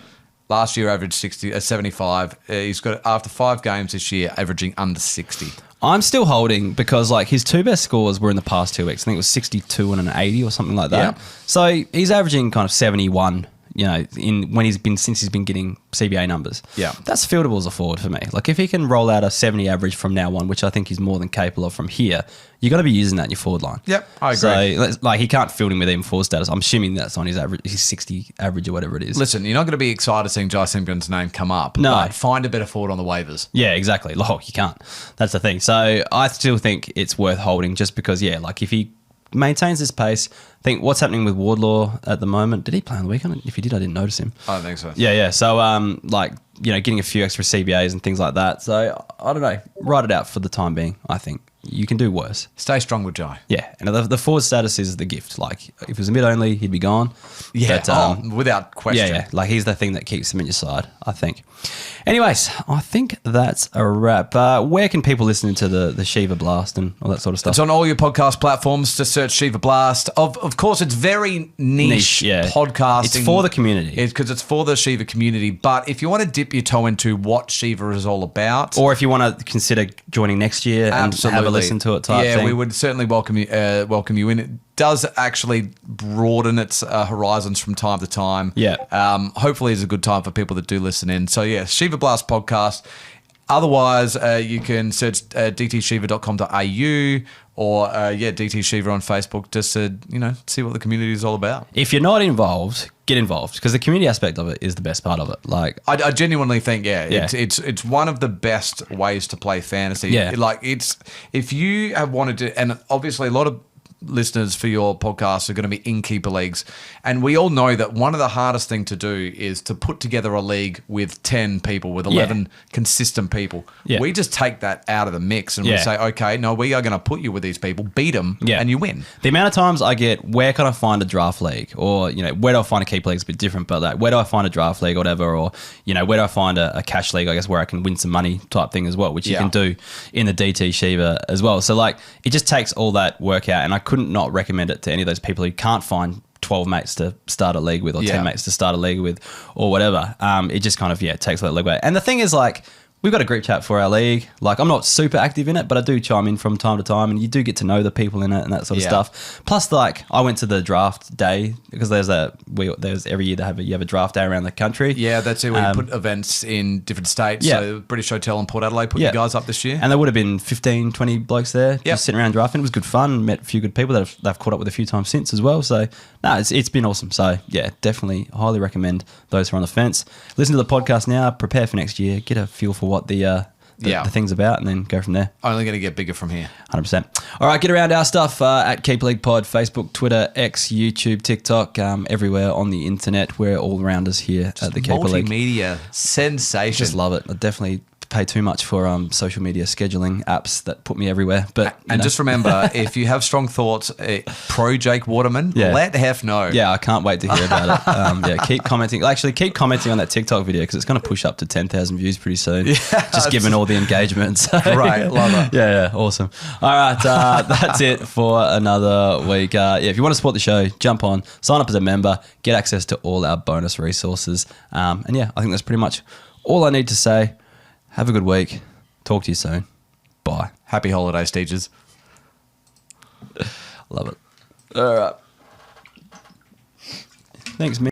Last year averaged 75. He's got, after 5 games this year, averaging under 60. I'm still holding because his 2 best scores were in the past 2 weeks. I think it was 62 and an 80 or something like that. Yeah. So he's averaging kind of 71, since he's been getting CBA numbers. Yeah. That's fieldable as a forward for me. If he can roll out a 70 average from now on, which I think he's more than capable of from here, you got to be using that in your forward line. Yep, I agree. So, he can't field him with even forward status. I'm assuming that's on his average, his 60 average or whatever it is. Listen, you're not going to be excited seeing Jai Simpkin's name come up. No. But find a better forward on the waivers. Yeah, exactly. You can't. That's the thing. So I still think it's worth holding just because, if he maintains this pace, I think what's happening with Wardlaw at the moment. Did he play on the weekend? If he did, I didn't notice him. I don't think so. Yeah. So, getting a few extra CBAs and things like that. So, I don't know. Write it out for the time being, I think. You can do worse. Stay strong with Jai. Yeah. And the forward status is the gift. If it was a mid-only, he'd be gone. Yeah, but, without question. Yeah. He's the thing that keeps him at your side, I think. Anyways, I think that's a wrap. Where can people listen to the Shiva Blast and all that sort of stuff? It's on all your podcast platforms. Just search Shiva Blast. Of course, it's very niche podcasting. It's for the community. Because it's for the Shiva community. But if you want to dip your toe into what Shiva is all about, or if you want to consider joining next year and have a listen to it type thing. Yeah, we would certainly welcome you in. It does actually broaden its horizons from time to time. Yeah. Hopefully it's a good time for people that do listen in. So yeah, Shiva Blast podcast. Otherwise, you can search dtshiva.com.au or DT Shiva on Facebook just to see what the community is all about. If you're not involved, get involved because the community aspect of it is the best part of it. I genuinely think it's one of the best ways to play fantasy. Yeah. It's if you have wanted to, and obviously a lot of listeners for your podcast are going to be in keeper leagues, and we all know that one of the hardest thing to do is to put together a league with 10 people, with 11 consistent people. We just take that out of the mix and we say, okay, no, we are going to put you with these people, beat them, and you win. The amount of times I get, where can I find a draft league, or where do I find a keeper league is a bit different, but where do I find a draft league or whatever, or where do I find a cash league, I guess, where I can win some money type thing as well, which you can do in the DT Shiva as well. So it just takes all that work out, and I couldn't not recommend it to any of those people who can't find 12 mates to start a league with, or 10 mates to start a league with, or whatever. It just kind of takes that leg away. And the thing is, we've got a group chat for our league. Like, I'm not super active in it, but I do chime in from time to time, and you do get to know the people in it and that sort of stuff. Plus, like, I went to the draft day because there's every year you have a draft day around the country. Yeah, that's it. We put events in different states. Yeah. So British Hotel in Port Adelaide put you guys up this year. And there would have been 15, 20 blokes there just sitting around drafting. It was good fun. Met a few good people that they've caught up with a few times since as well. So, no, it's been awesome. So, yeah, definitely highly recommend those who are on the fence. Listen to the podcast now, prepare for next year, get a feel for what the thing's about, and then go from there. Only going to get bigger from here. 100%. All right, get around our stuff at Keep League Pod, Facebook, Twitter, X, YouTube, TikTok, everywhere on the internet. We're all around us here at the Keep League. Multimedia sensation. Just love it. I definitely pay too much for social media scheduling apps that put me everywhere. But just remember, if you have strong thoughts pro Jake Waterman, let Heff know. Yeah, I can't wait to hear about it. Keep commenting. Actually, keep commenting on that TikTok video because it's going to push up to 10,000 views pretty soon. Just given all the engagement. So, right, love it. Yeah, awesome. All right, that's it for another week. If you want to support the show, jump on, sign up as a member, get access to all our bonus resources. And yeah, I think that's pretty much all I need to say. Have a good week. Talk to you soon. Bye. Happy holidays, teachers. Love it. All right. Thanks, man.